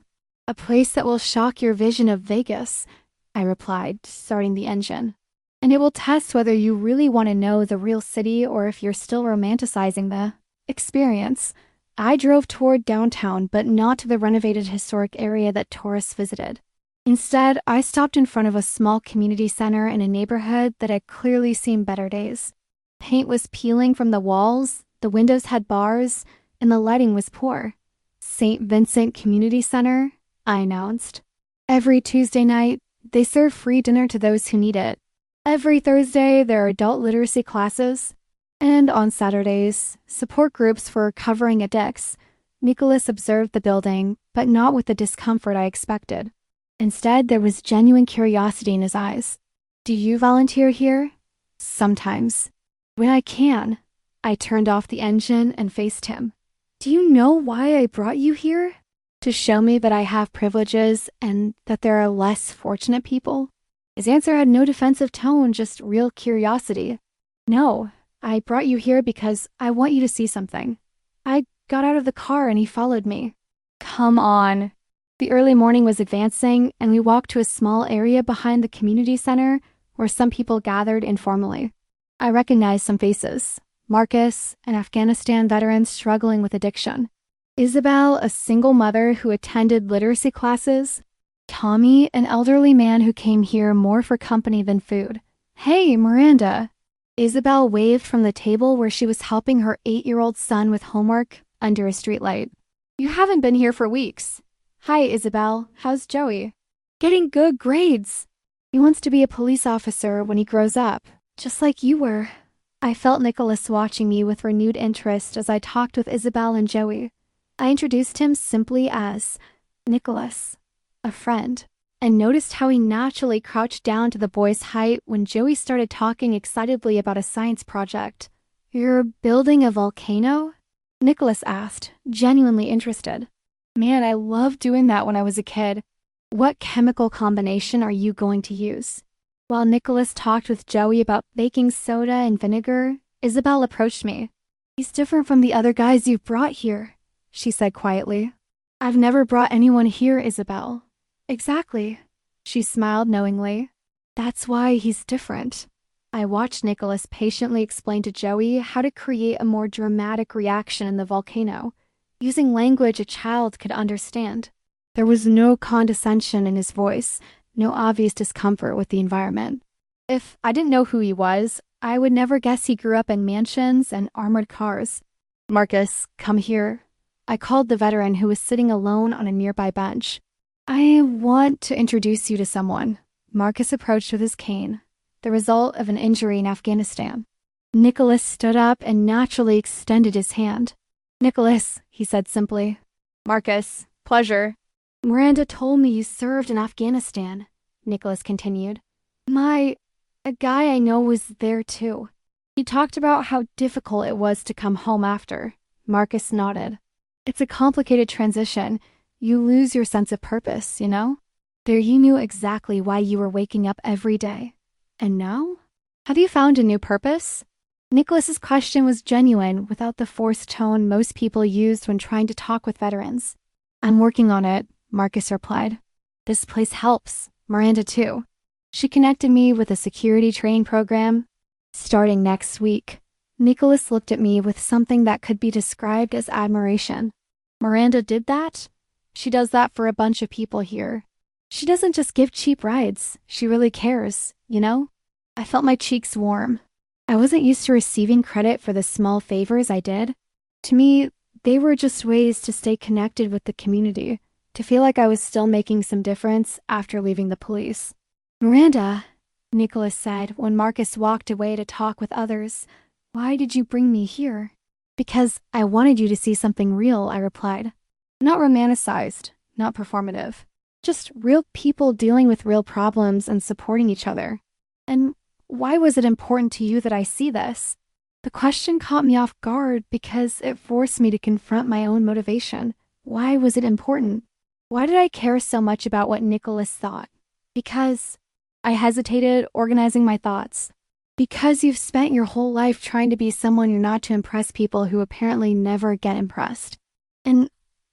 A place that will shock your vision of Vegas, I replied, starting the engine. And it will test whether you really want to know the real city or if you're still romanticizing the experience. I drove toward downtown, but not to the renovated historic area that tourists visited. Instead, I stopped in front of a small community center in a neighborhood that had clearly seen better days. Paint was peeling from the walls, the windows had bars, and the lighting was poor. St. Vincent Community Center, I announced. Every Tuesday night, they serve free dinner to those who need it. Every Thursday, there are adult literacy classes. And on Saturdays, support groups for recovering addicts. Nicholas observed the building, but not with the discomfort I expected. Instead, there was genuine curiosity in his eyes. Do you volunteer here? Sometimes. When I can. I turned off the engine and faced him. Do you know why I brought you here? To show me that I have privileges and that there are less fortunate people? His answer had no defensive tone, just real curiosity. No, I brought you here because I want you to see something. I got out of the car and he followed me. Come on. The early morning was advancing and we walked to a small area behind the community center where some people gathered informally. I recognized some faces. Marcus, an Afghanistan veteran struggling with addiction. Isabel, a single mother who attended literacy classes. Tommy, an elderly man who came here more for company than food. Hey, Miranda. Isabel waved from the table where she was helping her 8-year-old son with homework under a streetlight. You haven't been here for weeks. Hi, Isabel. How's Joey? Getting good grades. He wants to be a police officer when he grows up. Just like you were. I felt Nicholas watching me with renewed interest as I talked with Isabel and Joey. I introduced him simply as Nicholas, a friend, and noticed how he naturally crouched down to the boy's height when Joey started talking excitedly about a science project. You're building a volcano? Nicholas asked, genuinely interested. Man, I loved doing that when I was a kid. What chemical combination are you going to use? While Nicholas talked with Joey about baking soda and vinegar, Isabel approached me. He's different from the other guys you've brought here, she said quietly. I've never brought anyone here, Isabel. Exactly. She smiled knowingly. That's why he's different. I watched Nicholas patiently explain to Joey how to create a more dramatic reaction in the volcano, using language a child could understand. There was no condescension in his voice, no obvious discomfort with the environment. If I didn't know who he was, I would never guess he grew up in mansions and armored cars. Marcus, come here. I called the veteran who was sitting alone on a nearby bench. I want to introduce you to someone. Marcus approached with his cane, the result of an injury in Afghanistan. Nicholas stood up and naturally extended his hand. Nicholas, he said simply. Marcus, pleasure. Miranda told me you served in Afghanistan, Nicholas continued. A guy I know was there too. He talked about how difficult it was to come home after. Marcus nodded. It's a complicated transition. You lose your sense of purpose, you know? There you knew exactly why you were waking up every day. And now? Have you found a new purpose? Nicholas's question was genuine, without the forced tone most people used when trying to talk with veterans. I'm working on it, Marcus replied. This place helps. Miranda too. She connected me with a security training program starting next week. Nicholas looked at me with something that could be described as admiration. Miranda did that? She does that for a bunch of people here. She doesn't just give cheap rides. She really cares, you know? I felt my cheeks warm. I wasn't used to receiving credit for the small favors I did. To me, they were just ways to stay connected with the community, to feel like I was still making some difference after leaving the police. Miranda, Nicholas said when Marcus walked away to talk with others, why did you bring me here? Because I wanted you to see something real, I replied. Not romanticized, not performative. Just real people dealing with real problems and supporting each other. And why was it important to you that I see this? The question caught me off guard because it forced me to confront my own motivation. Why was it important? Why did I care so much about what Nicholas thought? Because I hesitated, organizing my thoughts. Because you've spent your whole life trying to be someone you're not to impress people who apparently never get impressed. And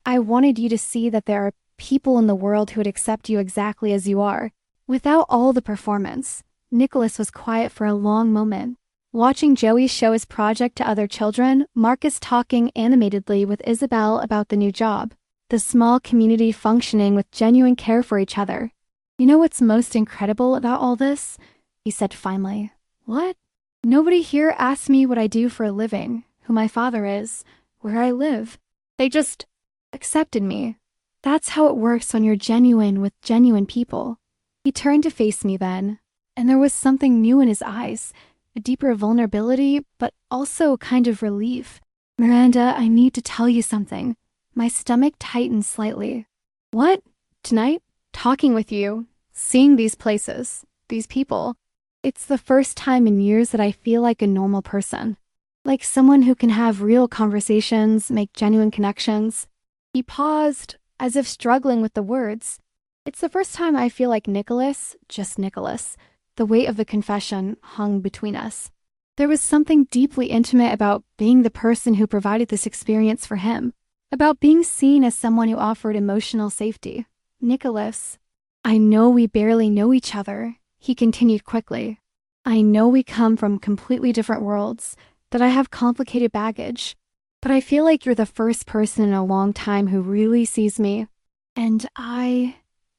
I wanted you to see that there are people in the world who would accept you exactly as you are, without all the performance. Nicholas was quiet for a long moment, watching Joey show his project to other children, Marcus talking animatedly with Isabel about the new job, the small community functioning with genuine care for each other. You know what's most incredible about all this? He said finally. What? Nobody here asks me what I do for a living, who my father is, where I live. They just accepted me. That's how it works when you're genuine with genuine people. He turned to face me then, and there was something new in his eyes, a deeper vulnerability, but also a kind of relief. Miranda, I need to tell you something. My stomach tightened slightly. What? Tonight? Talking with you, seeing these places, these people. It's the first time in years that I feel like a normal person. Like someone who can have real conversations, make genuine connections. He paused, as if struggling with the words. It's the first time I feel like Nicholas, just Nicholas. The weight of the confession hung between us. There was something deeply intimate about being the person who provided this experience for him, about being seen as someone who offered emotional safety. Nicholas, I know we barely know each other, he continued quickly. I know we come from completely different worlds, that I have complicated baggage, but I feel like you're the first person in a long time who really sees me. And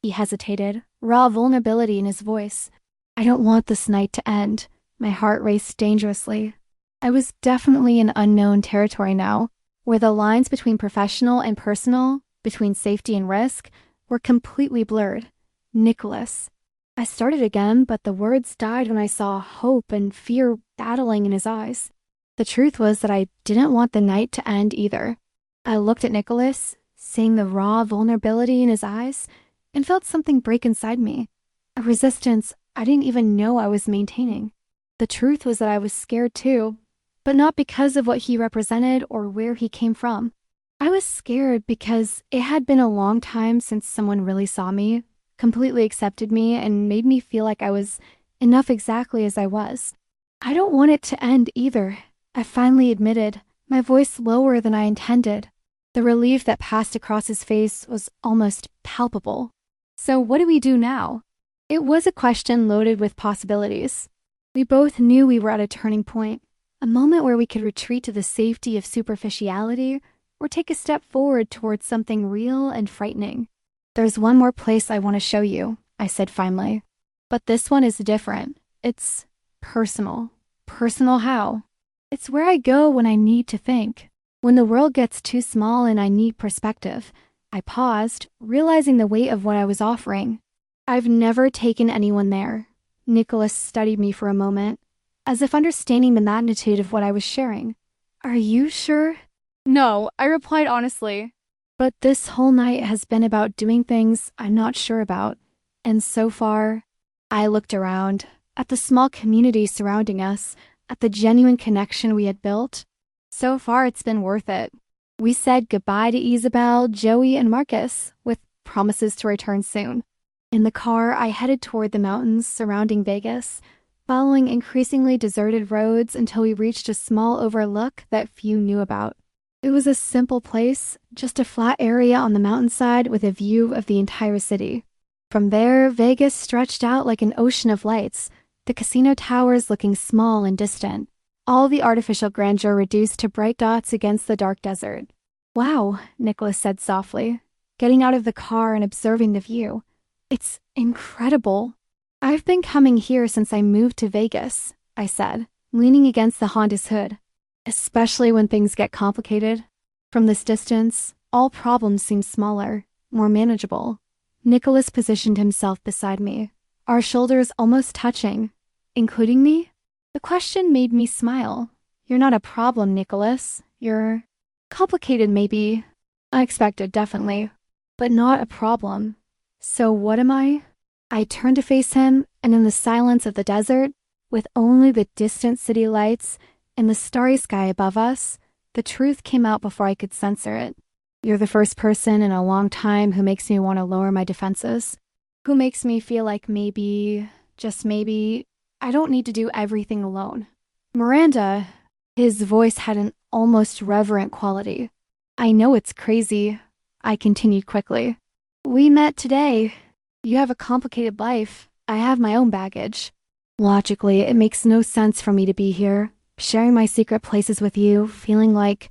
he hesitated, raw vulnerability in his voice. I don't want this night to end. My heart raced dangerously. I was definitely in unknown territory now, where the lines between professional and personal, between safety and risk, were completely blurred. Nicholas. I started again, but the words died when I saw hope and fear battling in his eyes. The truth was that I didn't want the night to end either. I looked at Nicholas, seeing the raw vulnerability in his eyes, and felt something break inside me. A resistance I didn't even know I was maintaining. The truth was that I was scared too, but not because of what he represented or where he came from. I was scared because it had been a long time since someone really saw me, completely accepted me, and made me feel like I was enough exactly as I was. I don't want it to end either, I finally admitted, my voice lower than I intended. The relief that passed across his face was almost palpable. So what do we do now? It was a question loaded with possibilities. We both knew we were at a turning point, a moment where we could retreat to the safety of superficiality or take a step forward towards something real and frightening. There's one more place I want to show you, I said finally. But this one is different. It's personal. Personal how? It's where I go when I need to think. When the world gets too small and I need perspective. I paused, realizing the weight of what I was offering. I've never taken anyone there. Nicholas studied me for a moment, as if understanding the magnitude of what I was sharing. Are you sure? No, I replied honestly. But this whole night has been about doing things I'm not sure about. And so far, I looked around, at the small community surrounding us, at the genuine connection we had built. So far, it's been worth it. We said goodbye to Isabel, Joey, and Marcus, with promises to return soon. In the car, I headed toward the mountains surrounding Vegas, following increasingly deserted roads until we reached a small overlook that few knew about. It was a simple place, just a flat area on the mountainside with a view of the entire city. From there, Vegas stretched out like an ocean of lights, the casino towers looking small and distant, all the artificial grandeur reduced to bright dots against the dark desert. Wow, Nicholas said softly, getting out of the car and observing the view. It's incredible. I've been coming here since I moved to Vegas, I said, leaning against the Honda's hood. Especially when things get complicated. From this distance, all problems seem smaller, more manageable. Nicholas positioned himself beside me, our shoulders almost touching. Including me? The question made me smile. You're not a problem, Nicholas. You're complicated, maybe. Unexpected, definitely. But not a problem. So what am I? I turned to face him, and in the silence of the desert, with only the distant city lights and the starry sky above us, the truth came out before I could censor it. You're the first person in a long time who makes me want to lower my defenses. Who makes me feel like maybe, just maybe, I don't need to do everything alone. Miranda, his voice had an almost reverent quality. I know it's crazy, I continued quickly. We met today. You have a complicated life. I have my own baggage. Logically, it makes no sense for me to be here, sharing my secret places with you, feeling like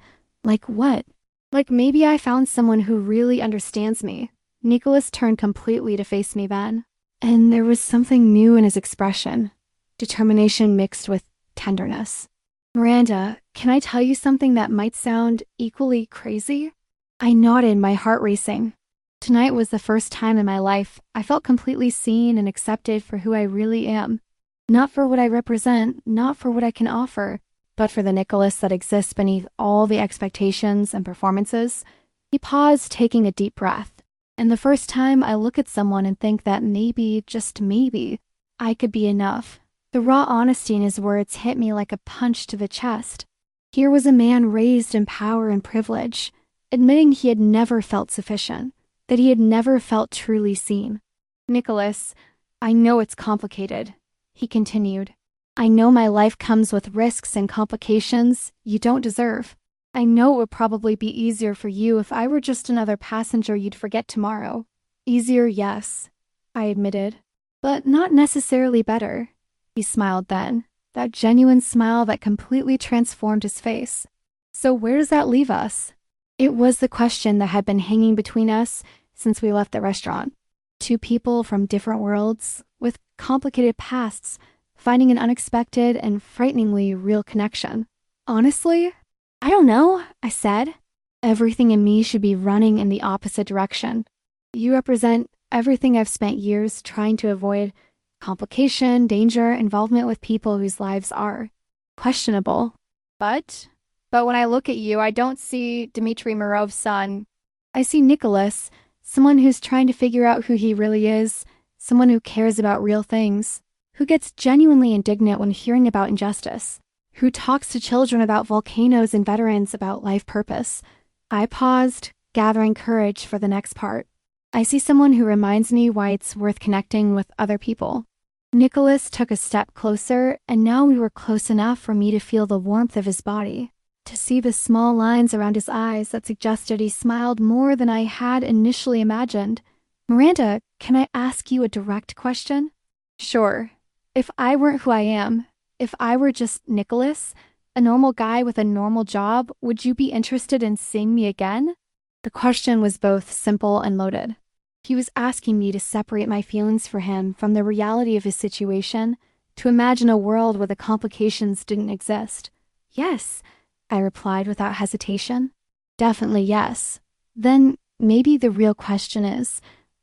what? Like maybe I found someone who really understands me. Nicholas turned completely to face me then, and there was something new in his expression, determination mixed with tenderness. Miranda, can I tell you something that might sound equally crazy? I nodded, my heart racing. Tonight was the first time in my life I felt completely seen and accepted for who I really am. Not for what I represent, not for what I can offer, but for the Nicholas that exists beneath all the expectations and performances. He paused, taking a deep breath. And the first time I look at someone and think that maybe, just maybe, I could be enough. The raw honesty in his words hit me like a punch to the chest. Here was a man raised in power and privilege, admitting he had never felt sufficient, that he had never felt truly seen. Nicholas, I know it's complicated, he continued. I know my life comes with risks and complications you don't deserve. I know it would probably be easier for you if I were just another passenger you'd forget tomorrow. Easier, yes, I admitted, but not necessarily better. He smiled then, that genuine smile that completely transformed his face. So where does that leave us? It was the question that had been hanging between us since we left the restaurant. Two people from different worlds, with complicated pasts, finding an unexpected and frighteningly real connection. Honestly, I don't know, I said. Everything in me should be running in the opposite direction. You represent everything I've spent years trying to avoid: complication, danger, involvement with people whose lives are questionable. But when I look at you, I don't see Dmitry Morov's son. I see Nicholas, someone who's trying to figure out who he really is, someone who cares about real things, who gets genuinely indignant when hearing about injustice, who talks to children about volcanoes and veterans about life purpose. I paused, gathering courage for the next part. I see someone who reminds me why it's worth connecting with other people. Nicholas took a step closer, and now we were close enough for me to feel the warmth of his body, to see the small lines around his eyes that suggested he smiled more than I had initially imagined. Miranda, can I ask you a direct question? Sure. If I weren't who I am, if I were just Nicholas, a normal guy with a normal job, would you be interested in seeing me again? The question was both simple and loaded. He was asking me to separate my feelings for him from the reality of his situation, to imagine a world where the complications didn't exist. Yes, I replied without hesitation. Definitely yes. Then maybe the real question is,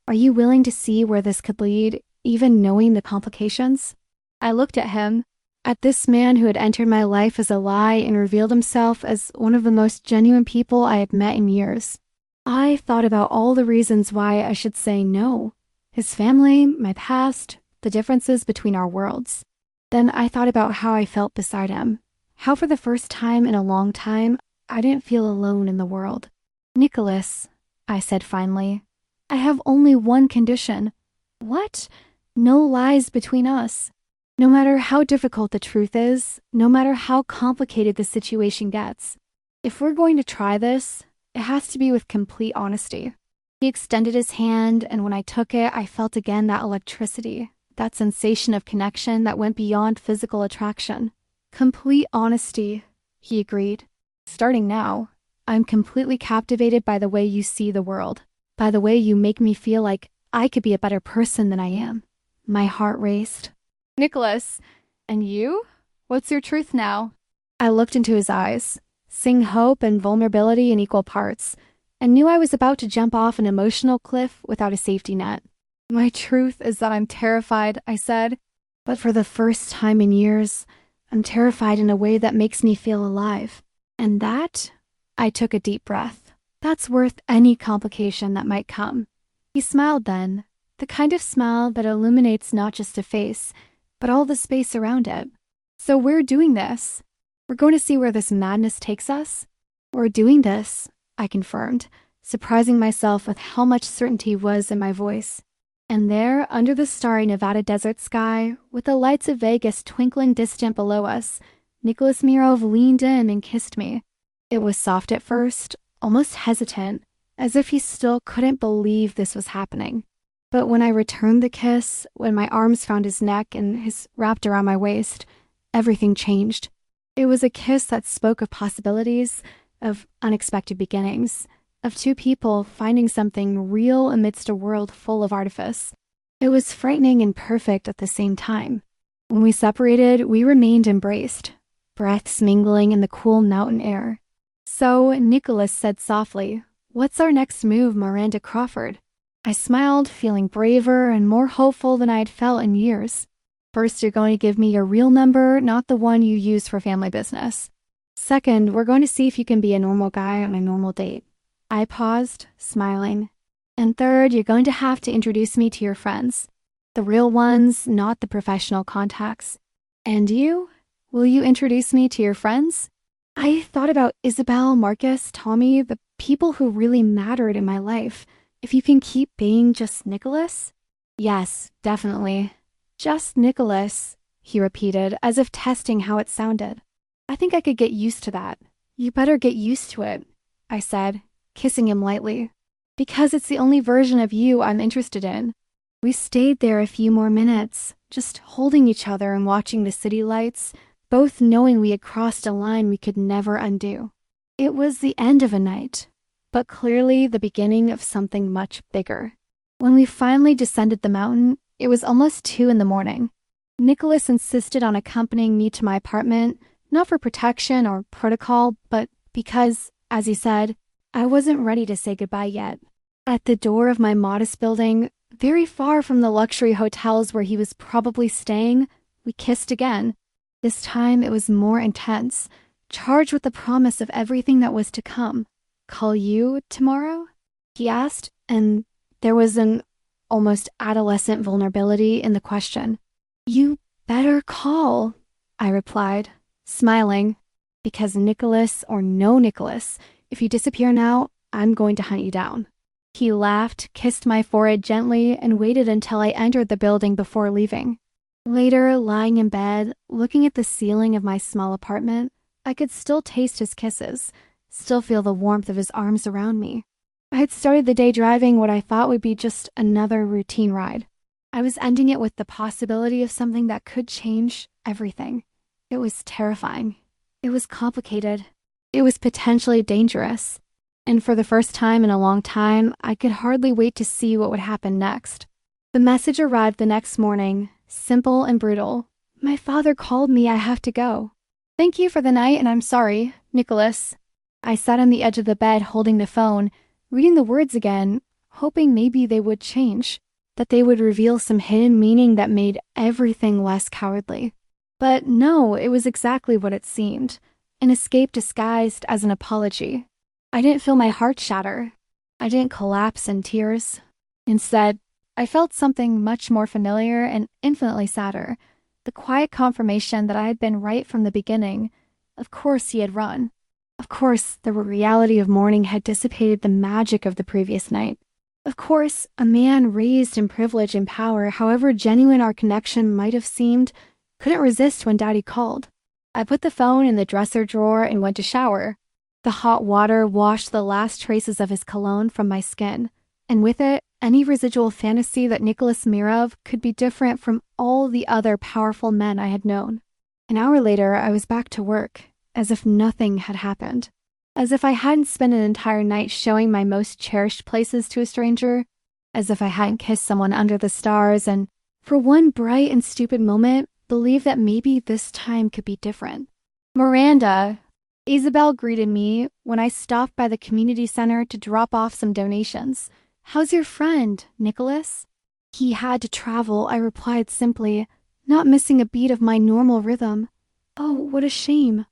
are you willing to see where this could lead, even knowing the complications? I looked at him, at this man who had entered my life as a lie and revealed himself as one of the most genuine people I had met in years. I thought about all the reasons why I should say no. His family, my past, the differences between our worlds. Then I thought about how I felt beside him. How for the first time in a long time, I didn't feel alone in the world. "Nicholas," I said finally, "I have only one condition." "What?" "No lies between us. No matter how difficult the truth is, no matter how complicated the situation gets. If we're going to try this, it has to be with complete honesty." He extended his hand, and when I took it, I felt again that electricity, that sensation of connection that went beyond physical attraction. "Complete honesty," he agreed. "Starting now, I'm completely captivated by the way you see the world, by the way you make me feel like I could be a better person than I am." My heart raced. "Nicholas, and you? What's your truth now?" I looked into his eyes, seeing hope and vulnerability in equal parts, and knew I was about to jump off an emotional cliff without a safety net. "My truth is that I'm terrified," I said. "But for the first time in years, I'm terrified in a way that makes me feel alive. And that," I took a deep breath, "that's worth any complication that might come." He smiled then, the kind of smile that illuminates not just a face, but all the space around it. "So we're doing this. We're going to see where this madness takes us?" "We're doing this," I confirmed, surprising myself with how much certainty was in my voice. And there, under the starry Nevada desert sky, with the lights of Vegas twinkling distant below us, Nicholas Mirov leaned in and kissed me. It was soft at first, almost hesitant, as if he still couldn't believe this was happening. But when I returned the kiss, when my arms found his neck and his wrapped around my waist, everything changed. It was a kiss that spoke of possibilities, of unexpected beginnings, of two people finding something real amidst a world full of artifice. It was frightening and perfect at the same time. When we separated, we remained embraced, breaths mingling in the cool mountain air. "So," Nicholas said softly, "what's our next move, Miranda Crawford?" I smiled, feeling braver and more hopeful than I had felt in years. "First, you're going to give me your real number, not the one you use for family business. Second, we're going to see if you can be a normal guy on a normal date." I paused, smiling. "And third, you're going to have to introduce me to your friends. The real ones, not the professional contacts." "And you? Will you introduce me to your friends?" I thought about Isabel, Marcus, Tommy, the people who really mattered in my life. If you can keep being just Nicholas? "Yes, definitely. Just Nicholas," he repeated, as if testing how it sounded. "I think I could get used to that." "You better get used to it," I said, kissing him lightly. "Because it's the only version of you I'm interested in." We stayed there a few more minutes, just holding each other and watching the city lights, both knowing we had crossed a line we could never undo. It was the end of a night, but clearly the beginning of something much bigger. When we finally descended the mountain, it was almost 2 a.m. Nicholas insisted on accompanying me to my apartment, not for protection or protocol, but because, as he said, I wasn't ready to say goodbye yet. At the door of my modest building, very far from the luxury hotels where he was probably staying, we kissed again. This time it was more intense, charged with the promise of everything that was to come. "Call you tomorrow?" he asked, and there was an almost adolescent vulnerability in the question. "You better call," I replied, smiling, "because Nicholas or no Nicholas, if you disappear now, I'm going to hunt you down." He laughed, kissed my forehead gently, and waited until I entered the building before leaving. Later, lying in bed, looking at the ceiling of my small apartment, I could still taste his kisses, still feel the warmth of his arms around me. I had started the day driving what I thought would be just another routine ride. I was ending it with the possibility of something that could change everything. It was terrifying. It was complicated. It was potentially dangerous. And for the first time in a long time, I could hardly wait to see what would happen next. The message arrived the next morning, simple and brutal. "My father called me. I have to go. Thank you for the night, and I'm sorry, Nicholas." I sat on the edge of the bed holding the phone, reading the words again, hoping maybe they would change, that they would reveal some hidden meaning that made everything less cowardly. But no, it was exactly what it seemed, an escape disguised as an apology. I didn't feel my heart shatter. I didn't collapse in tears. Instead, I felt something much more familiar and infinitely sadder, the quiet confirmation that I had been right from the beginning. Of course he had run. Of course, the reality of mourning had dissipated the magic of the previous night. Of course, a man raised in privilege and power, however genuine our connection might have seemed, couldn't resist when Daddy called. I put the phone in the dresser drawer and went to shower. The hot water washed the last traces of his cologne from my skin, and with it, any residual fantasy that Nicholas Mirov could be different from all the other powerful men I had known. An hour later, I was back to work, as if nothing had happened. As if I hadn't spent an entire night showing my most cherished places to a stranger. As if I hadn't kissed someone under the stars and, for one bright and stupid moment, believed that maybe this time could be different. Miranda! Isabel greeted me when I stopped by the community center to drop off some donations. How's your friend, Nicholas? He had to travel, I replied simply, not missing a beat of my normal rhythm. Oh, what a shame.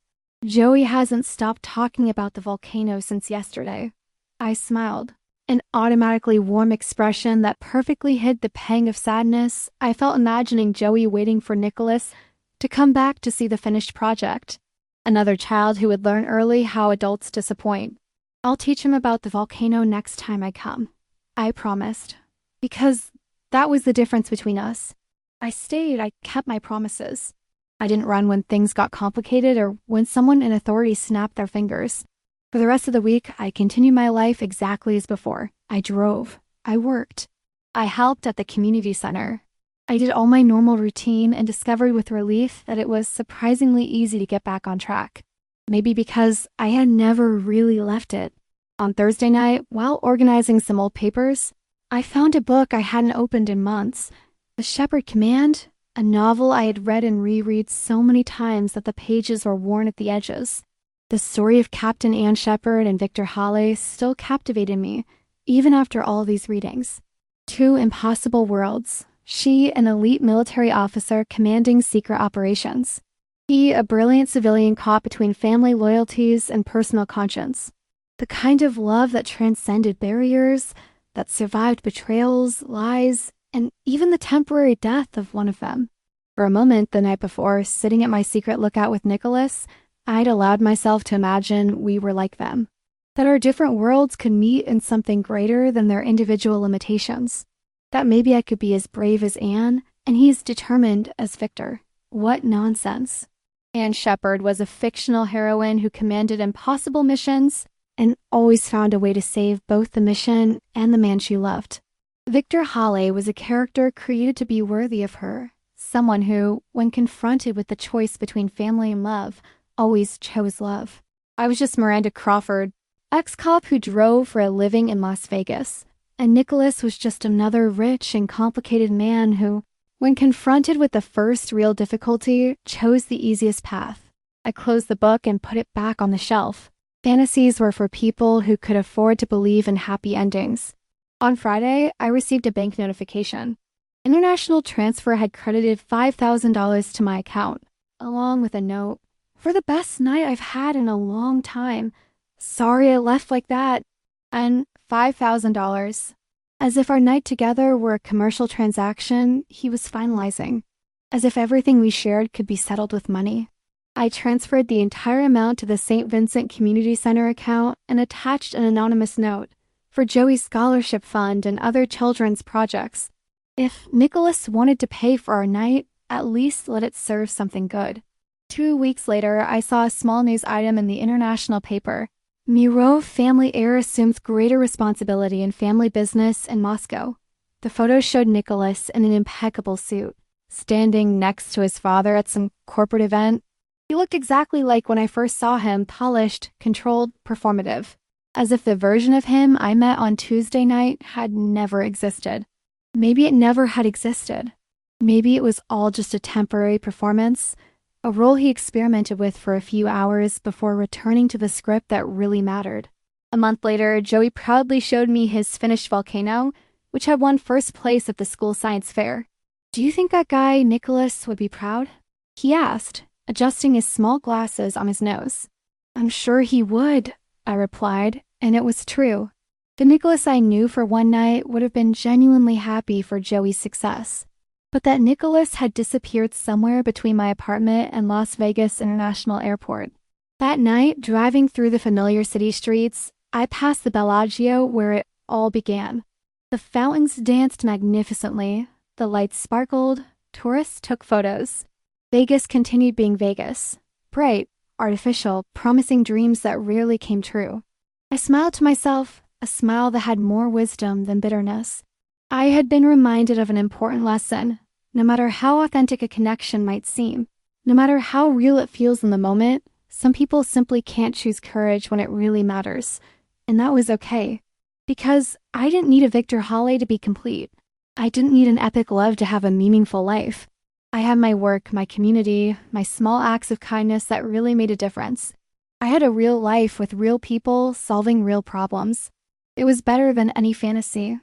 Joey hasn't stopped talking about the volcano since yesterday. I smiled, an automatically warm expression that perfectly hid the pang of sadness I felt imagining Joey waiting for Nicholas to come back to see the finished project. Another child who would learn early how adults disappoint. I'll teach him about the volcano next time I come. I promised. Because that was the difference between us. I stayed, I kept my promises. I didn't run when things got complicated or when someone in authority snapped their fingers. For the rest of the week, I continued my life exactly as before. I drove. I worked. I helped at the community center. I did all my normal routine and discovered with relief that it was surprisingly easy to get back on track. Maybe because I had never really left it. On Thursday night, while organizing some old papers, I found a book I hadn't opened in months. The Shepherd Command, a novel I had read and reread so many times that the pages were worn at the edges. The story of Captain Anne Shepard and Victor Hawley still captivated me, even after all these readings. Two impossible worlds. She, an elite military officer commanding secret operations. He, a brilliant civilian caught between family loyalties and personal conscience. The kind of love that transcended barriers, that survived betrayals, lies, and even the temporary death of one of them. For a moment the night before, sitting at my secret lookout with Nicholas, I'd allowed myself to imagine we were like them. That our different worlds could meet in something greater than their individual limitations. That maybe I could be as brave as Anne, and he as determined as Victor. What nonsense. Anne Shepard was a fictional heroine who commanded impossible missions and always found a way to save both the mission and the man she loved. Victor Hawley was a character created to be worthy of her, someone who, when confronted with the choice between family and love, always chose love. I was just Miranda Crawford, ex-cop who drove for a living in Las Vegas, and Nicholas was just another rich and complicated man who, when confronted with the first real difficulty, chose the easiest path. I closed the book and put it back on the shelf. Fantasies were for people who could afford to believe in happy endings. On Friday, I received a bank notification. International Transfer had credited $5,000 to my account, along with a note. For the best night I've had in a long time. Sorry I left like that. And $5,000. As if our night together were a commercial transaction he was finalizing. As if everything we shared could be settled with money. I transferred the entire amount to the St. Vincent Community Center account and attached an anonymous note for Joey's scholarship fund and other children's projects. If Nicholas wanted to pay for our night, at least let it serve something good. 2 weeks later, I saw a small news item in the international paper. Mirov family heir assumes greater responsibility in family business in Moscow. The photo showed Nicholas in an impeccable suit, standing next to his father at some corporate event. He looked exactly like when I first saw him, polished, controlled, performative. As if the version of him I met on Tuesday night had never existed. Maybe it never had existed. Maybe it was all just a temporary performance, a role he experimented with for a few hours before returning to the script that really mattered. A month later, Joey proudly showed me his finished volcano, which had won first place at the school science fair. "Do you think that guy, Nicholas, would be proud?" he asked, adjusting his small glasses on his nose. "I'm sure he would," I replied, and it was true. The Nicholas I knew for one night would have been genuinely happy for Joey's success. But that Nicholas had disappeared somewhere between my apartment and Las Vegas International Airport. That night, driving through the familiar city streets, I passed the Bellagio where it all began. The fountains danced magnificently, the lights sparkled, tourists took photos. Vegas continued being Vegas. Bright, artificial, promising dreams that rarely came true. I smiled to myself, a smile that had more wisdom than bitterness. I had been reminded of an important lesson. No matter how authentic a connection might seem, no matter how real it feels in the moment, some people simply can't choose courage when it really matters. And that was okay. Because I didn't need a Victor Halle to be complete. I didn't need an epic love to have a meaningful life. I had my work, my community, my small acts of kindness that really made a difference. I had a real life with real people solving real problems. It was better than any fantasy.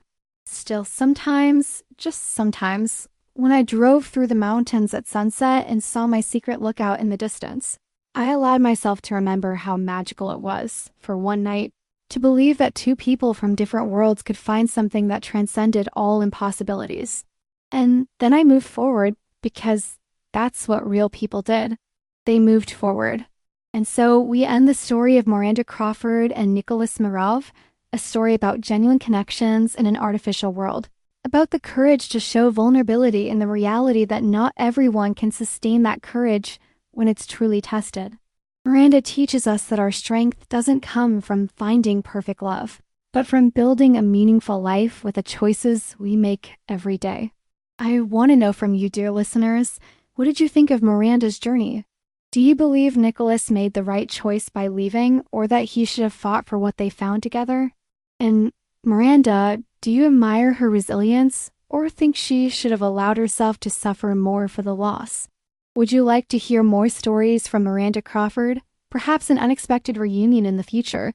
Still, sometimes, just sometimes, when I drove through the mountains at sunset and saw my secret lookout in the distance, I allowed myself to remember how magical it was, for one night, to believe that two people from different worlds could find something that transcended all impossibilities. And then I moved forward because that's what real people did. They moved forward. And so we end the story of Miranda Crawford and Nicholas Mirov, a story about genuine connections in an artificial world, about the courage to show vulnerability and the reality that not everyone can sustain that courage when it's truly tested. Miranda teaches us that our strength doesn't come from finding perfect love, but from building a meaningful life with the choices we make every day. I want to know from you, dear listeners, what did you think of Miranda's journey? Do you believe Nicholas made the right choice by leaving, or that he should have fought for what they found together? And Miranda, do you admire her resilience, or think she should have allowed herself to suffer more for the loss? Would you like to hear more stories from Miranda Crawford, perhaps an unexpected reunion in the future,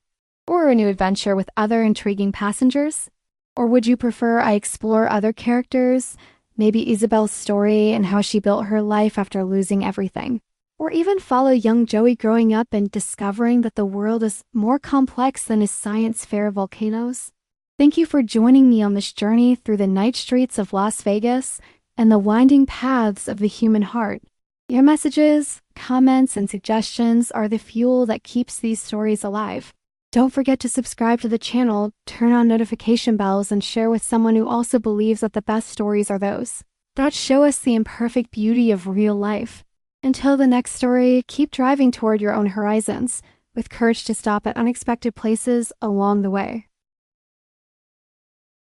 or a new adventure with other intriguing passengers? Or would you prefer I explore other characters, maybe Isabel's story and how she built her life after losing everything? Or even follow young Joey growing up and discovering that the world is more complex than his science fair volcanoes? Thank you for joining me on this journey through the night streets of Las Vegas and the winding paths of the human heart. Your messages, comments, and suggestions are the fuel that keeps these stories alive. Don't forget to subscribe to the channel, turn on notification bells, and share with someone who also believes that the best stories are those that show us the imperfect beauty of real life. Until the next story, keep driving toward your own horizons, with courage to stop at unexpected places along the way.